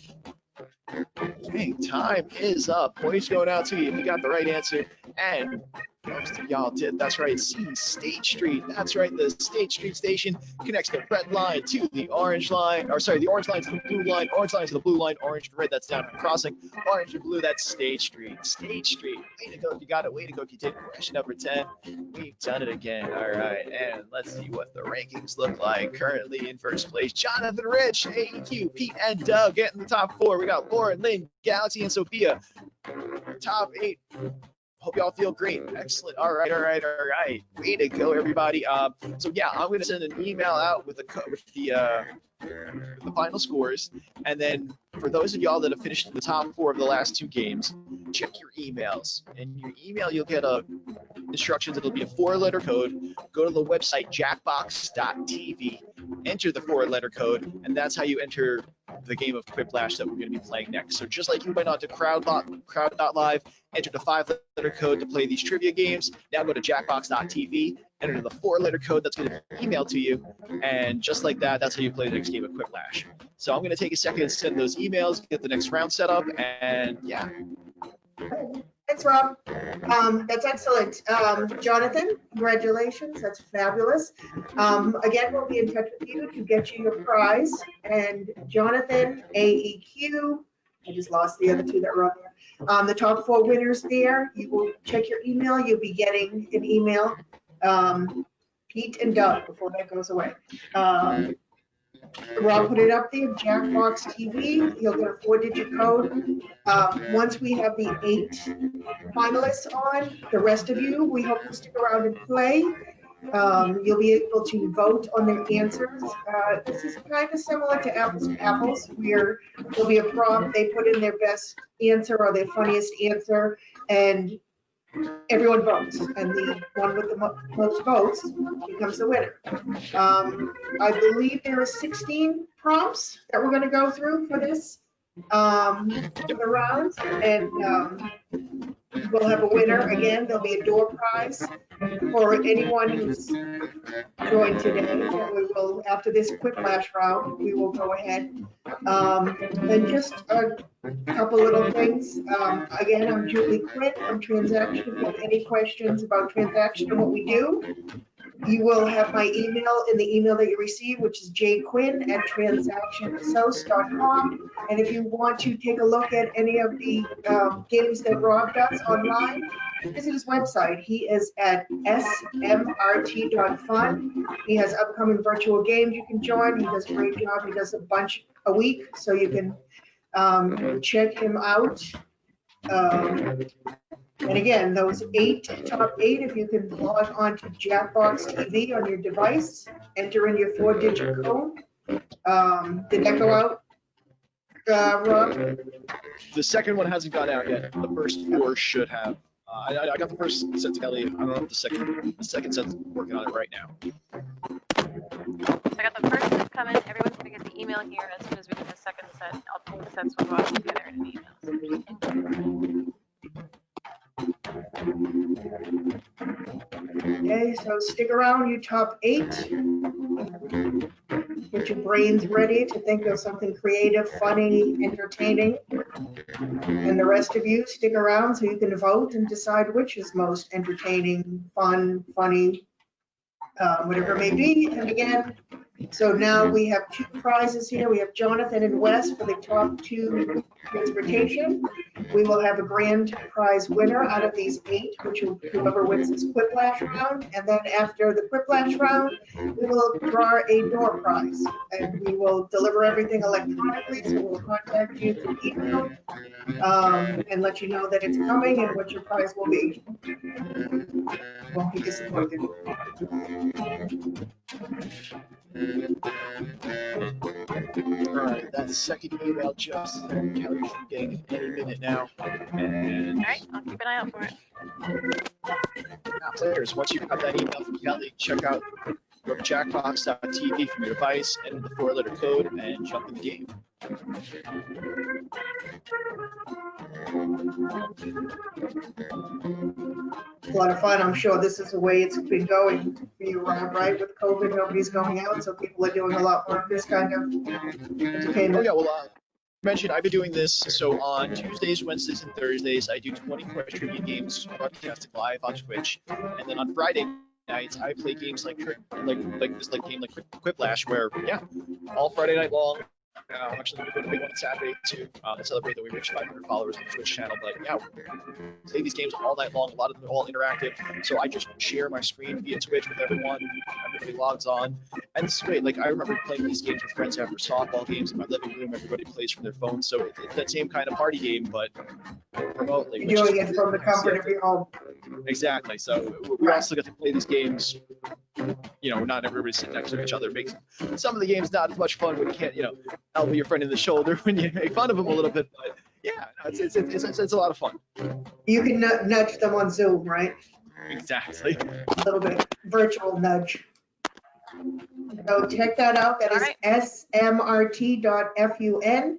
Okay, time is up. Points going out to you if you got the right answer. And most of y'all did. That's right. C, State Street. That's right. The State Street station connects the red line to the orange line. Or sorry, the orange line to the blue line. Orange line to the blue line. Orange and red. That's down crossing. Orange and blue. That's State Street. State Street. Way to go if you got it. Way to go if you did. Question number 10. We've done it again. All right. And let's see what the rankings look like. Currently in first place, Jonathan Rich, AEQ, Pete, and Doug getting the top 4. We got Lauren, Lynn, Galaxy, and Sophia. Top 8. Hope y'all feel great. Excellent. All right. Way to go, everybody. So yeah, I'm gonna send an email out with the final scores, and then for those of y'all that have finished in the top 4 of the last 2 games, check your emails. In your email, you'll get instructions. It'll be a 4-letter code. Go to the website jackbox.tv, enter the 4-letter code, and that's how you enter the game of Quiplash that we're going to be playing next. So just like you went on to crowd.live, entered the 5-letter code to play these trivia games, now go to jackbox.tv, enter the 4-letter code that's going to be emailed to you, and just like that, that's how you play the next game of Quiplash. So I'm going to take a second and send those emails, get the next round set up, and yeah. Thanks, Rob. That's excellent. Jonathan, congratulations. That's fabulous. Again, we'll be in touch with you to get you your prize. And Jonathan, AEQ, I just lost the other 2 that were on there. The top 4 winners there, you will check your email. You'll be getting an email. Pete and Doug, before that goes away. Rob put it up there, Jackbox TV. You'll get a 4-digit code. Once we have the 8 finalists on, the rest of you, we hope you'll stick around and play. You'll be able to vote on their answers. This is kind of similar to Apples to Apples, where there'll be a prompt. They put in their best answer or their funniest answer, and everyone votes, and the one with the most votes becomes the winner. I believe there are 16 prompts that we're going to go through for this for the rounds, and we'll have a winner. Again, there'll be a door prize for anyone who's joined today. We will, after this Quiplash round, we will go ahead And just a couple little things. Again, I'm Julie Quinn from Transaction. If you have any questions about Transaction and what we do, you will have my email in the email that you receive, which is jquinn@transactionassociates.com. And if you want to take a look at any of the games that Rob does online, visit his website. He is at smrt.fun. He has upcoming virtual games you can join. He does a great job. He does a bunch a week, so you can check him out. And again, those top eight, if you can log on to Jackbox TV on your device, enter in your 4-digit code. Did that go out, Rob? The second one hasn't gone out yet. The first 4 should have. I got the first set to Kelly. I don't know if the second set's working on it right now. So I got the first set coming. Everyone's gonna get the email here as soon as we get the second set. All the sets will go out together in an email. Okay, so stick around, you top 8. Get your brains ready to think of something creative, funny, entertaining. And the rest of you, stick around so you can vote and decide which is most entertaining, fun, funny, whatever it may be. And again, so now we have 2 prizes here. We have Jonathan and Wes for the top 2 transportation. We will have a grand prize winner out of these 8, which will whoever wins this Quiplash round. And then after the Quiplash round, we will draw a door prize. And we will deliver everything electronically, so we'll contact you through email and let you know that it's coming and what your prize will be. Won't be disappointed. All right, that second email just Kelly should be getting it any minute now. And All right, I'll keep an eye out for it. now, players, once you got that email from Kelly, check out jackbox.tv from your device, enter the 4-letter code, and jump in the game. A lot of fun. I'm sure this is the way it's been going for you, Rob, right? With COVID, nobody's going out, so people are doing a lot more of this kind of entertainment. Oh yeah, well, mentioned I've been doing this. So on Tuesdays, Wednesdays, and Thursdays, I do 20 question trivia games broadcasted live on Twitch, and then on Friday nights, I play games like this game like Quiplash, where all Friday night long. Actually, we're doing a big one on Saturday too to celebrate that we reached 500 followers on the Twitch channel. But yeah, we play these games all night long. A lot of them are all interactive. So I just share my screen via Twitch with everyone. Everybody logs on, and it's great. Like I remember playing these games with friends after softball games in my living room. Everybody plays from their phone, so it's that same kind of party game, but remotely. You're doing it from the comfort of your home. Exactly. So we also get to play these games. You know, not everybody sitting next to each other. Makes some of the games not as much fun when you can't, elbow your friend in the shoulder when you make fun of them a little bit. But yeah, it's a lot of fun. You can nudge them on Zoom, right? Exactly. A little bit virtual nudge. So check that out. That is smrt.fun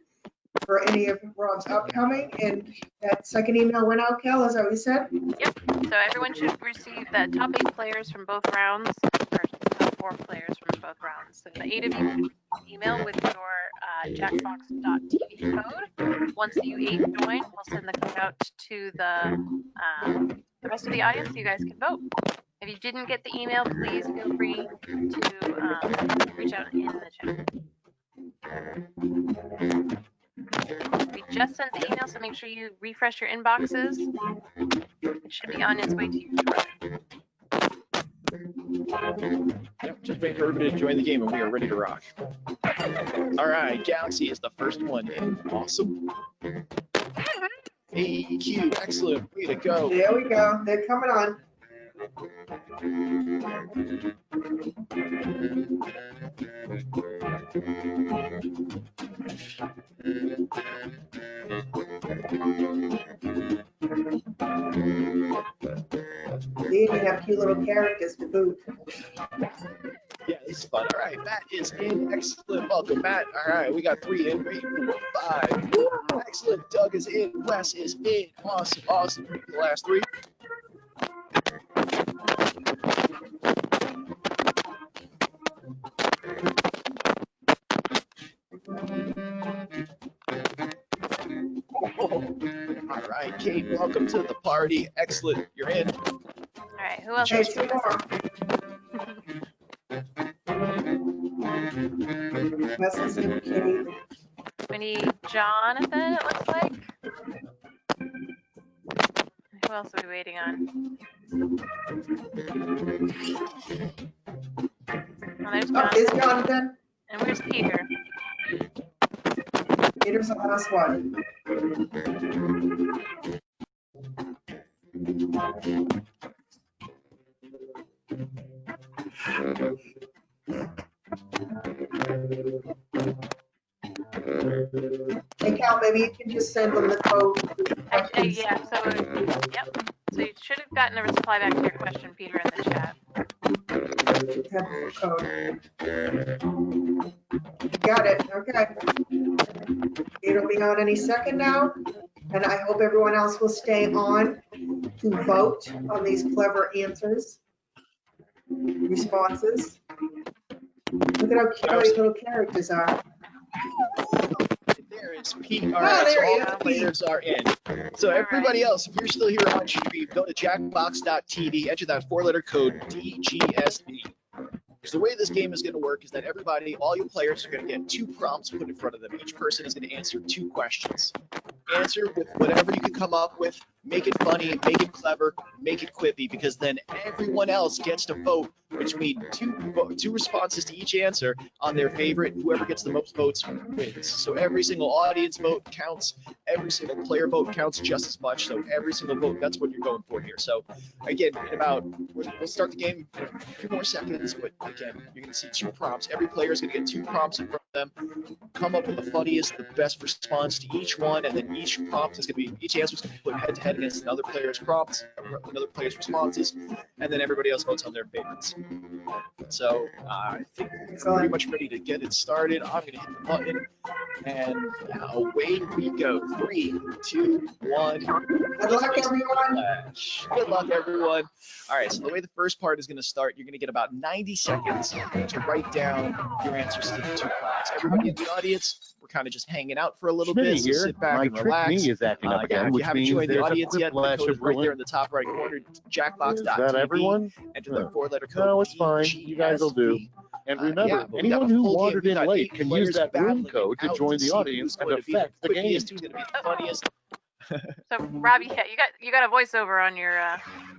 for any of Rob's upcoming. And that second email went out, Kel, is that what you said? Yep. So everyone should receive the top 8 players from both rounds, or top 4 players from both rounds. So the 8 of you email with your jackbox.tv code. Once you 8 join, we'll send the code out to the rest of the audience so you guys can vote. If you didn't get the email, please feel free to reach out in the chat. We just sent the email, so make sure you refresh your inboxes. It should be on its way to you. Yep, just wait for everybody to join the game and we are ready to rock. All right, Galaxy is the first one in. Awesome. AQ, excellent. Way to go. There we go. They're coming on. See, we have cute little characters to boot. Yeah, this is fun. All right, Matt is in. Excellent. Welcome, Matt. All right, we got 3 in. 3, 4, 5. Excellent. Doug is in. Wes is in. Awesome. Awesome. The last 3. Kate, welcome to the party. Excellent. You're in. All right, who else? Hey, is two more. Wes is in, Kate. We need Jonathan, it looks like. Who else are we waiting on? Oh, there's Oh, is Jonathan. Jonathan? And where's Peter? Peter's the last one. Hey, Cal, maybe you can just send them the code. Yeah, so, yep. So you should have gotten a reply back to your question, Peter, in the chat. Have the code. Got it, okay. It'll be on any second now, and I hope everyone else will stay on to vote on these clever answers, responses. Look at how cute all these little characters are. There is Pete. All right, so there he all is, the players are in. So everybody else, if you're still here on stream, go to jackbox.tv, enter that 4-letter code DGSB. Because the way this game is going to work is that everybody, all your players are going to get 2 prompts put in front of them. Each person is going to answer 2 questions. Answer with whatever you can come up with. Make it funny, make it clever, make it quippy, because then everyone else gets to vote between two responses to each answer on their favorite. Whoever gets the most votes wins. So every single audience vote counts. Every single player vote counts just as much. So every single vote, that's what you're going for here. So again, we'll start the game in a few more seconds, but again, you're going to see 2 prompts. Every player is going to get 2 prompts in front of them. Come up with the funniest, the best response to each one, and then each prompt is going to be, each answer is going to be put head to head against another player's prompts, another player's responses, and then everybody else votes on their favorites. So I think we're pretty much ready to get it started. I'm going to hit the button, and away we go. 3, 2, 1. Good luck, everyone. Good luck, everyone. All right, so the way the first part is going to start, you're going to get about 90 seconds to write down your answers to the 2 prompts. Everybody in the audience, we're kind of just hanging out for a little bit, so sit back and relax. Is acting up again, if you which haven't means joined the there's a audience yet, the quiplash code is right there brewing. in the top right corner, jackbox.tv. Is that everyone? Enter the 4-letter code. No, it's fine. You guys will do. And remember, we got anyone a who full game. wandered We in got late 8 can players use that room battling it code to out join see the audience who's and going to be affect the game. quickest, who's going to be the funniest. So Rob, you got a voiceover on your.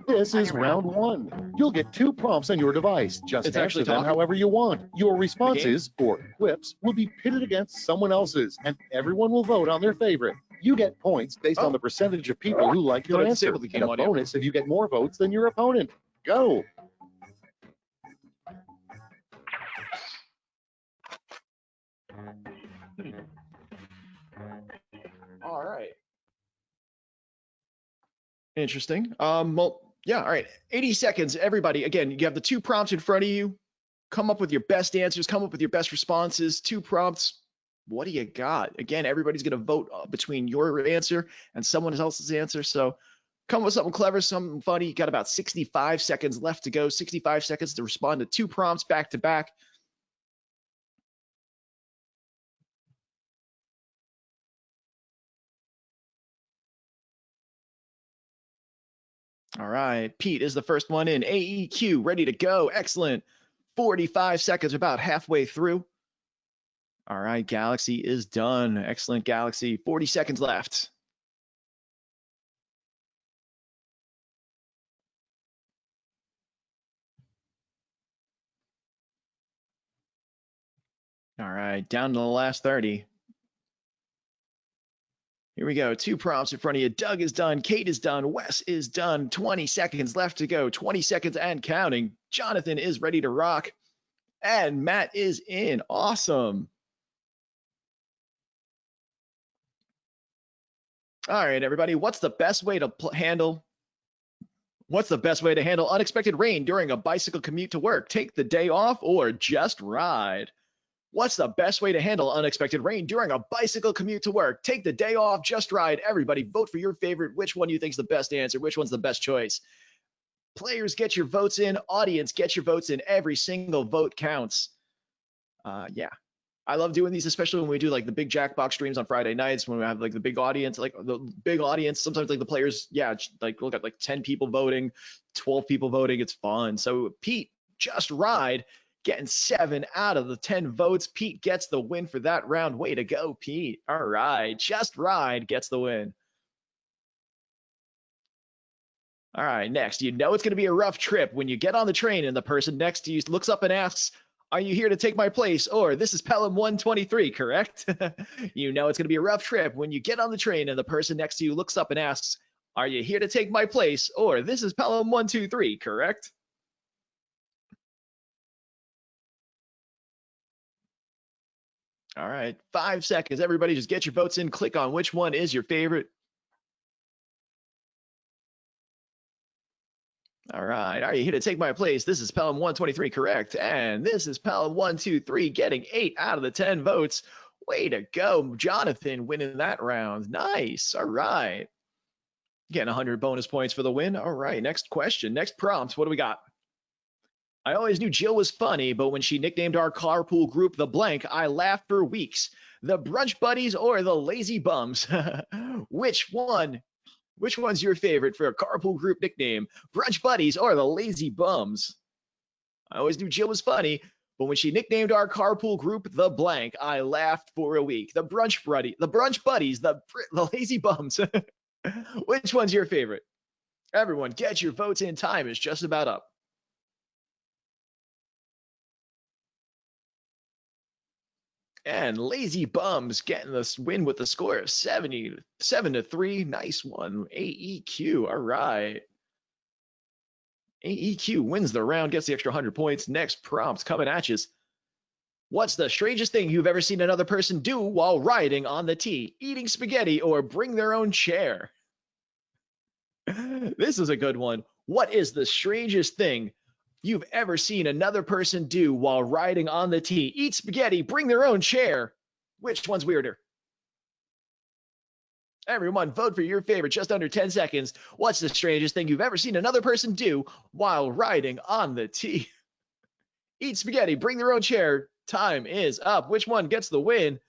This on is your round 1. You'll get 2 prompts on your device. Just It's answer actually them talking? however you want. Your responses, or quips, will be pitted against someone else's, and everyone will vote on their favorite. You get points based on the percentage of people who like your Thought I answer, disabled the game and a audio. bonus if you get more votes than your opponent. Go! All right. Interesting. Well, yeah, all right. 80 seconds, everybody. Again, you have the 2 prompts in front of you. Come up with your best answers, come up with your best responses. 2 prompts. What do you got? Again, everybody's going to vote between your answer and someone else's answer. So come up with something clever, something funny. You got about 65 seconds left to go. 65 seconds to respond to 2 prompts back to back. All right, Pete is the first one in. AEQ, ready to go. Excellent. 45 seconds, about halfway through. All right, Galaxy is done. Excellent, Galaxy. 40 seconds left. All right, down to the last 30. Here we go. 2 prompts in front of you. Doug is done. Kate is done. Wes is done. 20 seconds left to go. 20 seconds and counting. Jonathan is ready to rock. And Matt is in. Awesome. All right, everybody. What's the best way to handle unexpected rain during a bicycle commute to work? Take the day off or just ride? What's the best way to handle unexpected rain during a bicycle commute to work? Take the day off, just ride. Everybody vote for your favorite. Which one you think is the best answer? Which one's the best choice? Players, get your votes in. Audience, get your votes in. Every single vote counts. Yeah. I love doing these, especially when we do like the big Jackbox streams on Friday nights when we have like the big audience, sometimes like the players, yeah, like look at like 10 people voting, 12 people voting. It's fun. So Pete, Just Ride, getting 7 out of the 10 votes. Pete gets the win for that round. Way to go, Pete. All right. Just Ride gets the win. All right, next. You know it's going to be a rough trip when you get on the train and the person next to you looks up and asks, "Are you here to take my place?" Or "This is Pelham 123, correct?" You know it's going to be a rough trip when you get on the train and the person next to you looks up and asks, "Are you here to take my place?" Or "This is Pelham 123, correct?" All right, 5 seconds. Everybody just get your votes in. Click on which one is your favorite. All right, "Are you here to take my place?" This is Pelham 123, correct? And this is Pelham 123 getting 8 out of the 10 votes. Way to go, Jonathan, winning that round. Nice. All right. Getting 100 bonus points for the win. All right, next question. Next prompt. What do we got? "I always knew Jill was funny, but when she nicknamed our carpool group the blank, I laughed for weeks. The Brunch Buddies or the Lazy Bums?" Which one's your favorite for a carpool group nickname? Brunch Buddies or the Lazy Bums? "I always knew Jill was funny, but when she nicknamed our carpool group the blank, I laughed for a week. The Brunch Buddies, the Lazy Bums." Which one's your favorite? Everyone, get your votes in. Time is just about up. And Lazy Bums getting this win with the score of 77-3. Nice one. AEQ. All right. AEQ wins the round, gets the extra 100 points. Next prompt coming at you. What's the strangest thing you've ever seen another person do while riding on the T? Eating spaghetti or bring their own chair? This is a good one. What is the strangest thing you've ever seen another person do while riding on the T? Eat spaghetti, bring their own chair. Which one's weirder? Everyone, vote for your favorite. Just under 10 seconds. What's the strangest thing you've ever seen another person do while riding on the T? Eat spaghetti, bring their own chair. Time is up. Which one gets the win?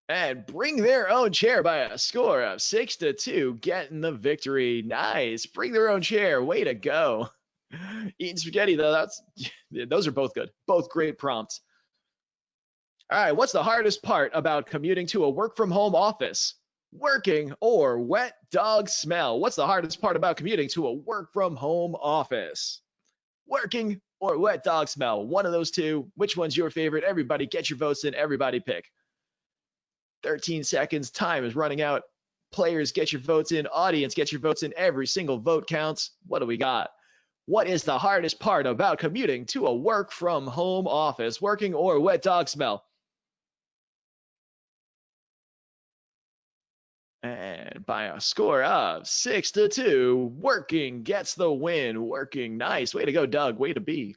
And bring their own chair by a score of 6-2, getting the victory. Nice. Bring their own chair. Way to go. Eating spaghetti, though, those are both good. Both great prompts. All right, what's the hardest part about commuting to a work from home office? Working or wet dog smell? What's the hardest part about commuting to a work from home office? Working or wet dog smell? One of those two. Which one's your favorite? Everybody get your votes in. Everybody pick. 13 seconds. Time is running out. Players, get your votes in. Audience, get your votes in. Every single vote counts. What do we got? What is the hardest part about commuting to a work from home office? Working or wet dog smell? And by a score of 6-2, working gets the win. Working, nice. Way to go, Doug. Way to be.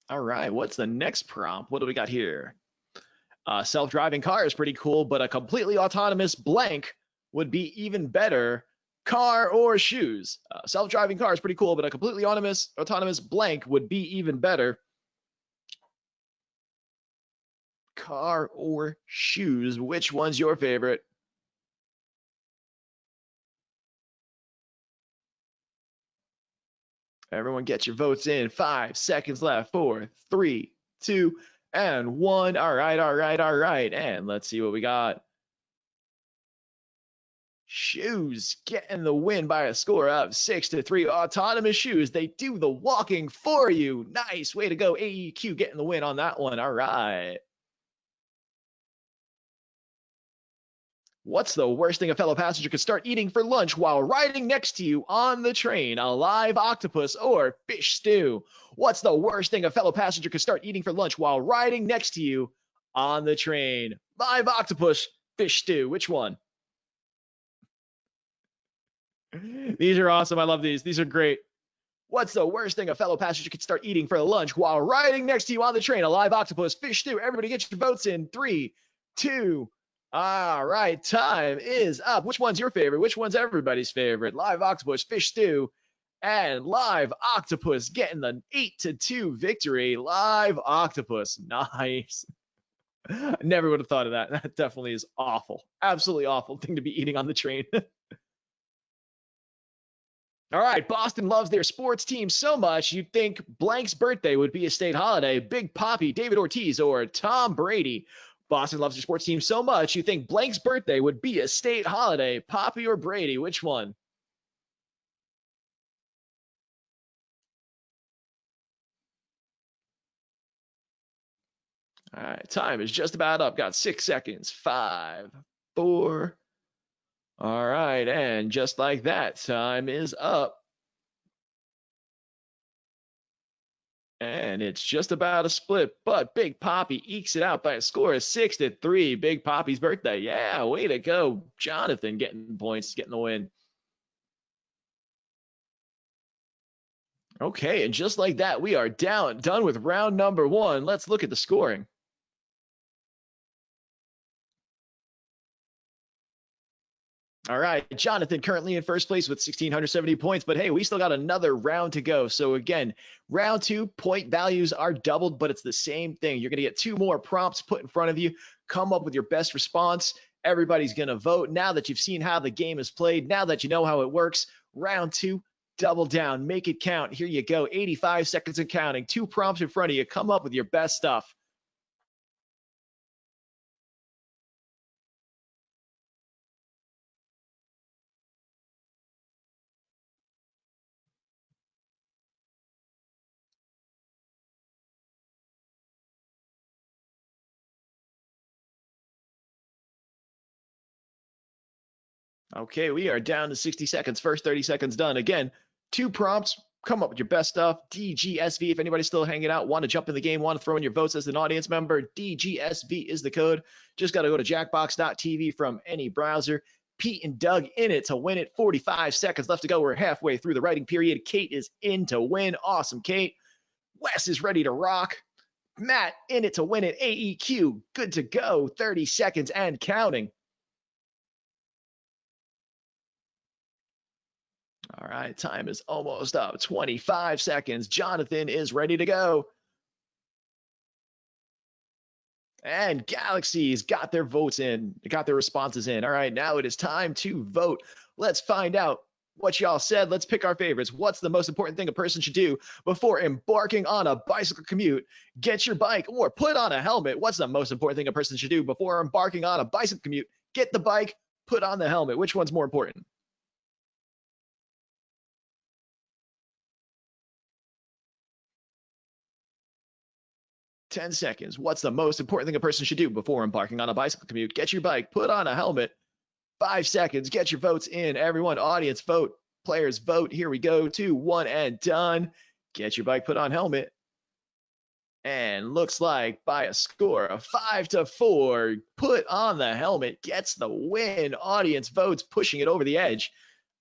All right, what's the next prompt? What do we got here? Self-driving car is pretty cool, but a completely autonomous blank would be even better. Car or shoes? Self-driving car is pretty cool, but a completely autonomous blank would be even better. Car or shoes? Which one's your favorite? Everyone get your votes in. 5 seconds left. 4, 3, 2, and 1. All right. And let's see what we got. Shoes getting the win by a score of 6-3. Autonomous shoes. They do the walking for you. Nice. Way to go. AEQ getting the win on that one. All right. What's the worst thing a fellow passenger could start eating for lunch while riding next to you on the train? A live octopus or fish stew? What's the worst thing a fellow passenger could start eating for lunch while riding next to you on the train? Live octopus, fish stew. Which one? These are awesome. I love these. These are great. What's the worst thing a fellow passenger could start eating for lunch while riding next to you on the train? A live octopus, fish stew. Everybody get your votes in. 3, 2. All right, time is up. Which one's your favorite? Which one's everybody's favorite? Live octopus, fish stew. And Live Octopus getting the 8-2 victory. Live Octopus. Nice. Never would have thought of that. That definitely is awful. Absolutely awful thing to be eating on the train. All right, Boston loves their sports team so much you'd think blank's birthday would be a state holiday. Big Papi, David Ortiz, or Tom Brady. Boston loves their sports team so much you think blank's birthday would be a state holiday. Papi or Brady, which one? All right, time is just about up. Got 6 seconds. 5, 4. All right, and just like that, time is up. And it's just about a split, but Big Papi ekes it out by a score of 6-3. Big Papi's birthday. Yeah, way to go. Jonathan getting points, getting the win. Okay, and just like that, we are done with round number 1. Let's look at the scoring. All right, Jonathan currently in first place with 1,670 points, but hey, we still got another round to go. So again, round 2, point values are doubled, but it's the same thing. You're going to get 2 more prompts put in front of you. Come up with your best response. Everybody's going to vote. Now that you've seen how the game is played, now that you know how it works, round 2, double down, make it count. Here you go, 85 seconds and counting. 2 prompts in front of you. Come up with your best stuff. Okay, we are down to 60 seconds. First 30 seconds done. Again, 2 prompts. Come up with your best stuff. DGSV, if anybody's still hanging out, want to jump in the game, want to throw in your votes as an audience member, DGSV is the code. Just got to go to jackbox.tv from any browser. Pete and Doug in it to win it. 45 seconds left to go. We're halfway through the writing period. Kate is in to win. Awesome, Kate. Wes is ready to rock. Matt in it to win it. AEQ, good to go. 30 seconds and counting. All right, time is almost up. 25 seconds. Jonathan is ready to go. And Galaxy's got their votes in, got their responses in. All right, now it is time to vote. Let's find out what y'all said. Let's pick our favorites. What's the most important thing a person should do before embarking on a bicycle commute? Get your bike or put on a helmet. What's the most important thing a person should do before embarking on a bicycle commute? Get the bike, put on the helmet. Which one's more important? 10 seconds. What's the most important thing a person should do before embarking on a bicycle commute? Get your bike, put on a helmet. 5 seconds. Get your votes in. Everyone, audience, vote. Players, vote. Here we go. 2, 1, and done. Get your bike, put on helmet. And looks like by a score of 5-4, put on the helmet gets the win. Audience votes, pushing it over the edge.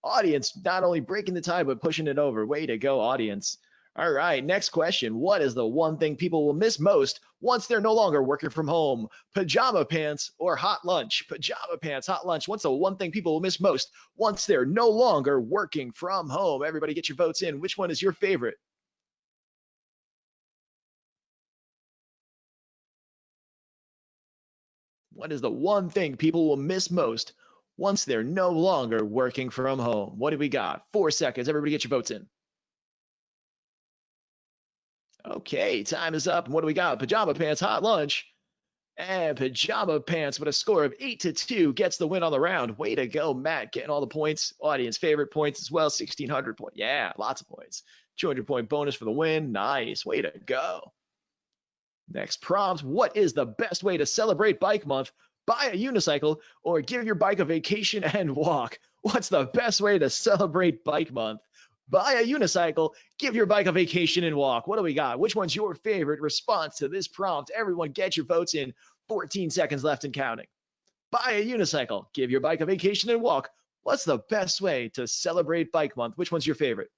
Audience not only breaking the tie, but pushing it over. Way to go, audience. All right, next question. What is the one thing people will miss most once they're no longer working from home? Pajama pants or hot lunch? Pajama pants, hot lunch. What's the one thing people will miss most once they're no longer working from home? Everybody get your votes in. Which one is your favorite? What is the one thing people will miss most once they're no longer working from home? What do we got? 4 seconds. Everybody get your votes in. Okay, time is up. And what do we got? Pajama pants, hot lunch. And Pajama Pants with a score of 8-2 gets the win on the round. Way to go, Matt, getting all the points. Audience favorite points as well, 1,600 points. Yeah, lots of points. 200-point bonus for the win. Nice, way to go. Next prompt, what is the best way to celebrate Bike Month? Buy a unicycle or give your bike a vacation and walk. What's the best way to celebrate Bike Month? Buy a unicycle, give your bike a vacation and walk. What do we got? Which one's your favorite response to this prompt? Everyone get your votes in. 14 seconds left and counting. Buy a unicycle, give your bike a vacation and walk. What's the best way to celebrate Bike Month? Which one's your favorite?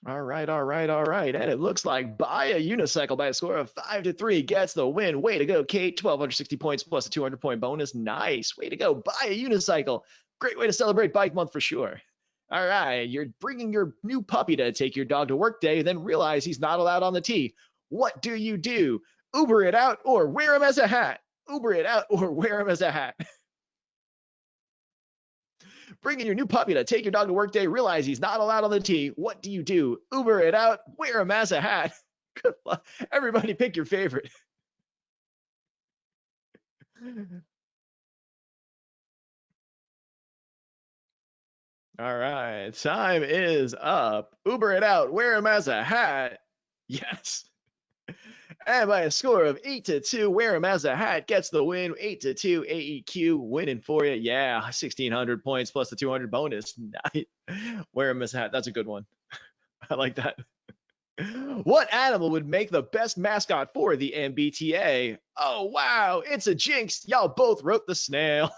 All right. And it looks like Buy a Unicycle by a score of 5-3 gets the win. Way to go, Kate. 1,260 points plus a 200-point bonus. Nice. Way to go. Buy a Unicycle. Great way to celebrate Bike Month for sure. All right. You're bringing your new puppy to take your dog to work day, then realize he's not allowed on the tee. What do? Uber it out or wear him as a hat? Uber it out or wear him as a hat. Bringing your new puppy to take your dog to work day, realize he's not allowed on the tee. What do? Uber it out, wear him as a hat. Good luck. Everybody pick your favorite. All right, time is up. Uber it out, wear him as a hat. Yes. And by a score of 8-2, wear him as a hat gets the win. 8-2, AEQ winning for you. Yeah, 1,600 points plus the 200 bonus. Nice. Wear him as a hat. That's a good one. I like that. What animal would make the best mascot for the MBTA? Oh, wow, it's a jinx. Y'all both wrote the snail.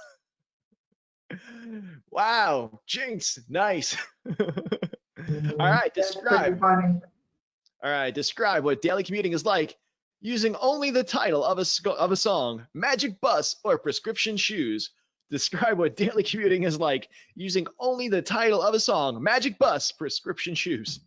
Wow, jinx. Nice. All right, describe. All right, describe what daily commuting is like using only the title of a song, Magic Bus or Prescription Shoes. Describe what daily commuting is like using only the title of a song, Magic Bus, Prescription Shoes.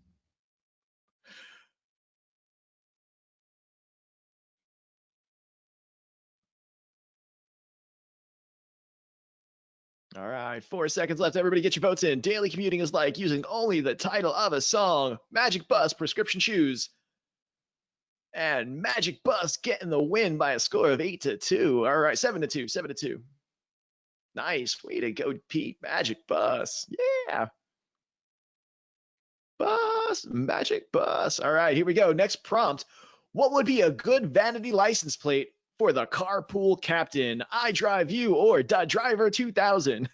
All right, 4 seconds left. Everybody get your votes in. Daily commuting is like using only the title of a song, Magic Bus, Prescription Shoes. And Magic Bus getting the win by a score of 8-2. All right, 7-2. Nice. Way to go, Pete. Magic Bus. Yeah. Magic Bus. All right, here we go. Next prompt. What would be a good vanity license plate for the carpool captain? I drive you or Da Driver 2000.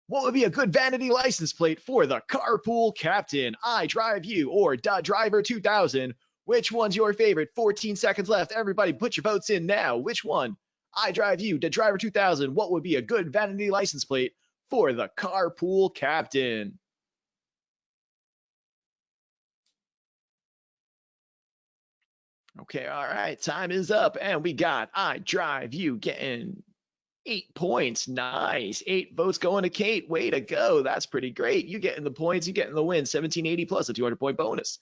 What would be a good vanity license plate for the carpool captain? I drive you or Da Driver 2000. Which one's your favorite? 14 seconds left. Everybody put your votes in now. Which one? I drive you, Da Driver 2000. What would be a good vanity license plate for the carpool captain? Okay, all right. Time is up. And we got I drive you getting 8 points. Nice. 8 votes going to Kate. Way to go. That's pretty great. You getting the points. You getting the win. 1,780 plus a 200-point bonus.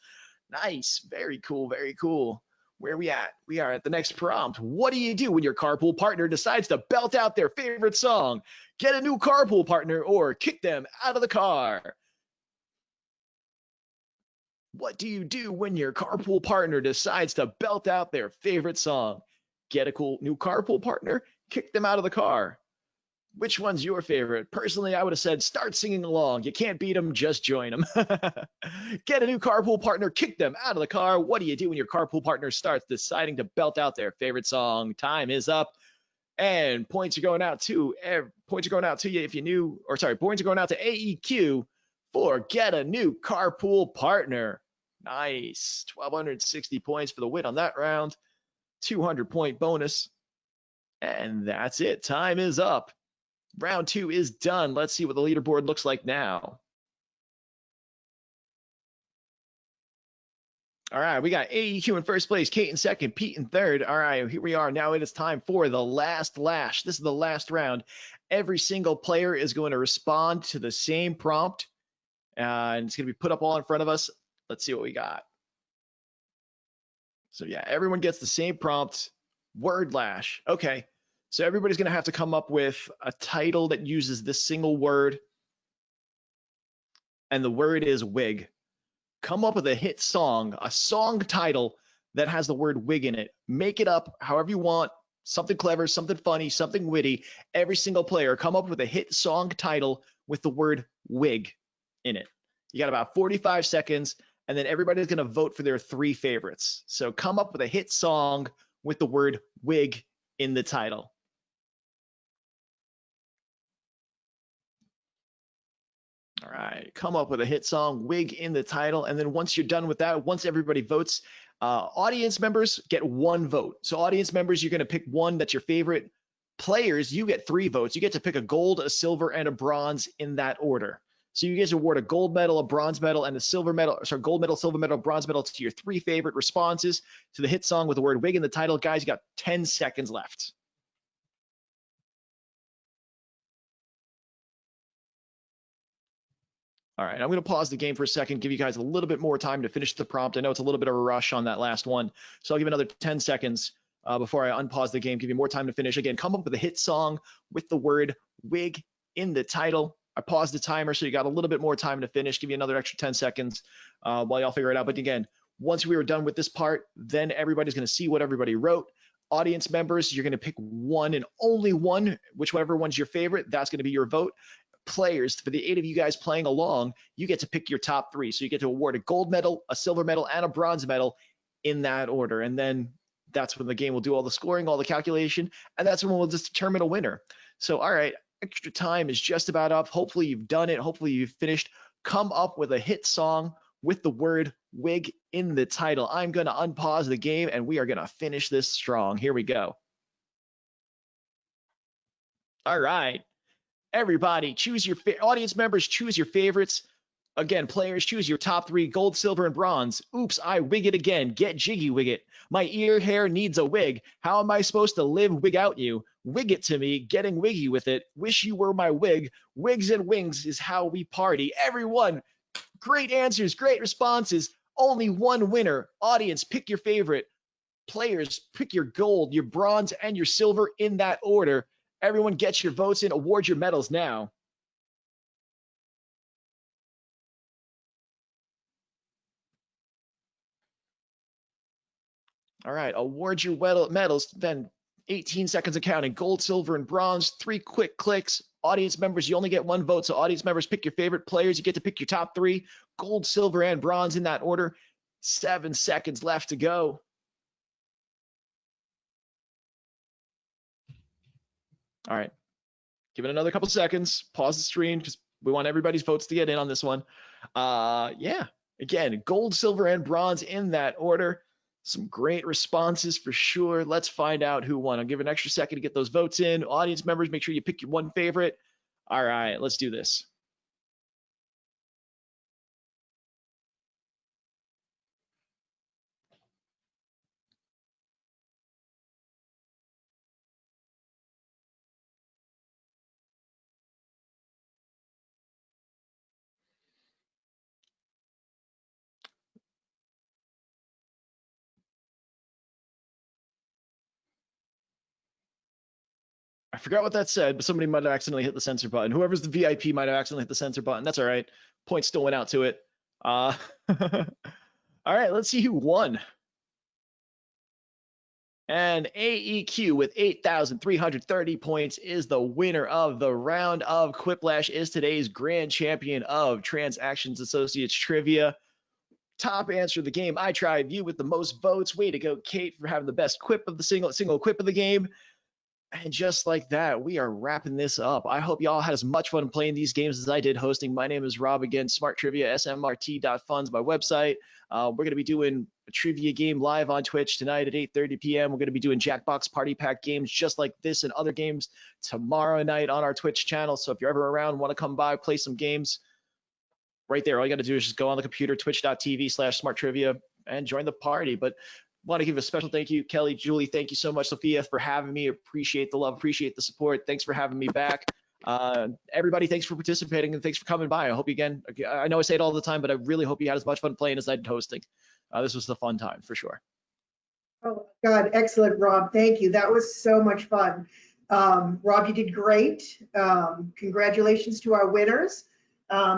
Nice. Very cool. Very cool. Where are we at? We are at the next prompt. What do you do when your carpool partner decides to belt out their favorite song? Get a new carpool partner or kick them out of the car. What do you do when your carpool partner decides to belt out their favorite song? Get a cool new carpool partner, kick them out of the car. Which one's your favorite? Personally, I would have said start singing along. You can't beat them, just join them. Get a new carpool partner, kick them out of the car. What do you do when your carpool partner starts deciding to belt out their favorite song? Time is up. And points are going out to you if you knew, or sorry, points are going out to AEQ for get a new carpool partner. Nice. 1,260 points for the win on that round. 200-point bonus. And that's it. Time is up. Round 2 is done. Let's see what the leaderboard looks like now. All right, we got AEQ in first place, Kate in second, Pete in third. All right, here we are. Now it is time for the last lash. This is the last round. Every single player is going to respond to the same prompt, and it's going to be put up all in front of us. Let's see what we got. So yeah, everyone gets the same prompt, word lash. Okay, so everybody's going to have to come up with a title that uses this single word, and the word is wig. Come up with a hit song, a song title that has the word wig in it. Make it up however you want, something clever, something funny, something witty. Every single player come up with a hit song title with the word wig in it. You got about 45 seconds, and then everybody's going to vote for their 3 favorites. So come up with a hit song with the word wig in the title. All right, come up with a hit song, wig in the title, and then once you're done with that, once everybody votes, audience members get 1 vote. So audience members, you're going to pick one that's your favorite. Players, you get 3 votes. You get to pick a gold, a silver, and a bronze in that order. So you guys award a gold medal, a bronze medal, and a silver medal. Sorry, gold medal, silver medal, bronze medal to your 3 favorite responses to the hit song with the word wig in the title. Guys, you got 10 seconds left. All right, I'm going to pause the game for a second, give you guys a little bit more time to finish the prompt. I know it's a little bit of a rush on that last one, so I'll give another 10 seconds before I unpause the game, give you more time to finish. Again, come up with a hit song with the word wig in the title. I paused the timer, so you got a little bit more time to finish. Give you another extra 10 seconds while y'all figure it out. But again, once we are done with this part, then everybody's going to see what everybody wrote. Audience members, you're going to pick one and only one, whichever one's your favorite. That's going to be your vote. Players, for the 8 of you guys playing along, you get to pick your top 3. So you get to award a gold medal, a silver medal, and a bronze medal in that order. And then that's when the game will do all the scoring, all the calculation, and that's when we'll just determine a winner. So, all right, extra time is just about up. Hopefully you've done it. Hopefully you've finished. Come up with a hit song with the word wig in the title. I'm going to unpause the game, and we are going to finish this strong. Here we go. All right. Everybody, choose your audience members, choose your favorites. Again, players, choose your top 3, gold, silver, and bronze. Oops, I wig it again. Get jiggy wig it. My ear hair needs a wig. How am I supposed to live without you? Wig it to me, getting wiggy with it. Wish you were my wig. Wigs and wings is how we party. Everyone, great answers, great responses. Only one winner. Audience, pick your favorite. Players, pick your gold, your bronze, and your silver in that order. Everyone gets your votes in. Award your medals now. All right, award your medals. Then 18 seconds of counting. Gold, silver, and bronze. 3 quick clicks. Audience members, you only get 1 vote. So audience members, pick your favorite players. You get to pick your top 3. Gold, silver, and bronze in that order. 7 seconds left to go. All right. Give it another couple seconds. Pause the stream because we want everybody's votes to get in on this one. Yeah, again, gold, silver, and bronze in that order. Some great responses for sure. Let's find out who won. I'll give an extra second to get those votes in. Audience members, make sure you pick your one favorite. All right, let's do this. I forgot what that said, but somebody might have accidentally hit the censor button. Whoever's the VIP might have accidentally hit the censor button. That's all right. Points still went out to it. All right, let's see who won. And AEQ with 8,330 points is the winner of the round of Quiplash, is today's grand champion of Transactions Associates Trivia. Top answer of the game. I tried you with the most votes. Way to go, Kate, for having the best quip of the single quip of the game. And just like that, we are wrapping this up. I hope y'all had as much fun playing these games as I did hosting. My name is Rob again, Smart Trivia, SMRT.fun's my website. We're going to be doing a trivia game live on Twitch tonight at 8:30 p.m. We're going to be doing Jackbox Party Pack games just like this and other games tomorrow night on our Twitch channel. So if you're ever around, want to come by, play some games, right there, all you got to do is just go on the computer, twitch.tv/smarttrivia, and join the party. But want to give a special thank you, Kelly, Julie, thank you so much, Sophia, for having me. Appreciate the love, appreciate the support. Thanks for having me back. Everybody, thanks for participating and thanks for coming by. I hope you again, I know I say it all the time, but I really hope you had as much fun playing as I did hosting. This was a fun time for sure. Oh, God, excellent, Rob. Thank you. That was so much fun. Rob, you did great. Congratulations to our winners.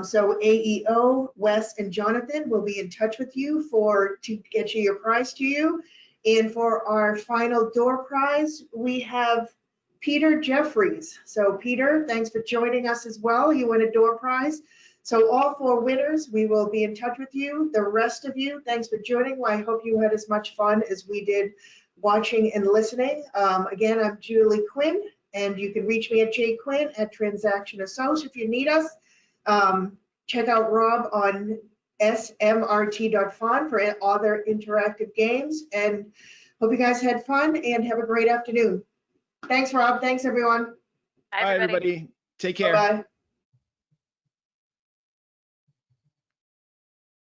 So AEO, Wes, and Jonathan will be in touch with you to get you your prize to you. And for our final door prize, we have Peter Jeffries. So Peter, thanks for joining us as well. You win a door prize. So all 4 winners, we will be in touch with you. The rest of you, thanks for joining. Well, I hope you had as much fun as we did watching and listening. Again, I'm Julie Quinn, and you can reach me at jquinn@Transaction if you need us. Check out Rob on smrt.fun for other interactive games, and hope you guys had fun and have a great afternoon. Thanks, Rob. Thanks, everyone. Bye, Bye, everybody. Take care. Bye-bye.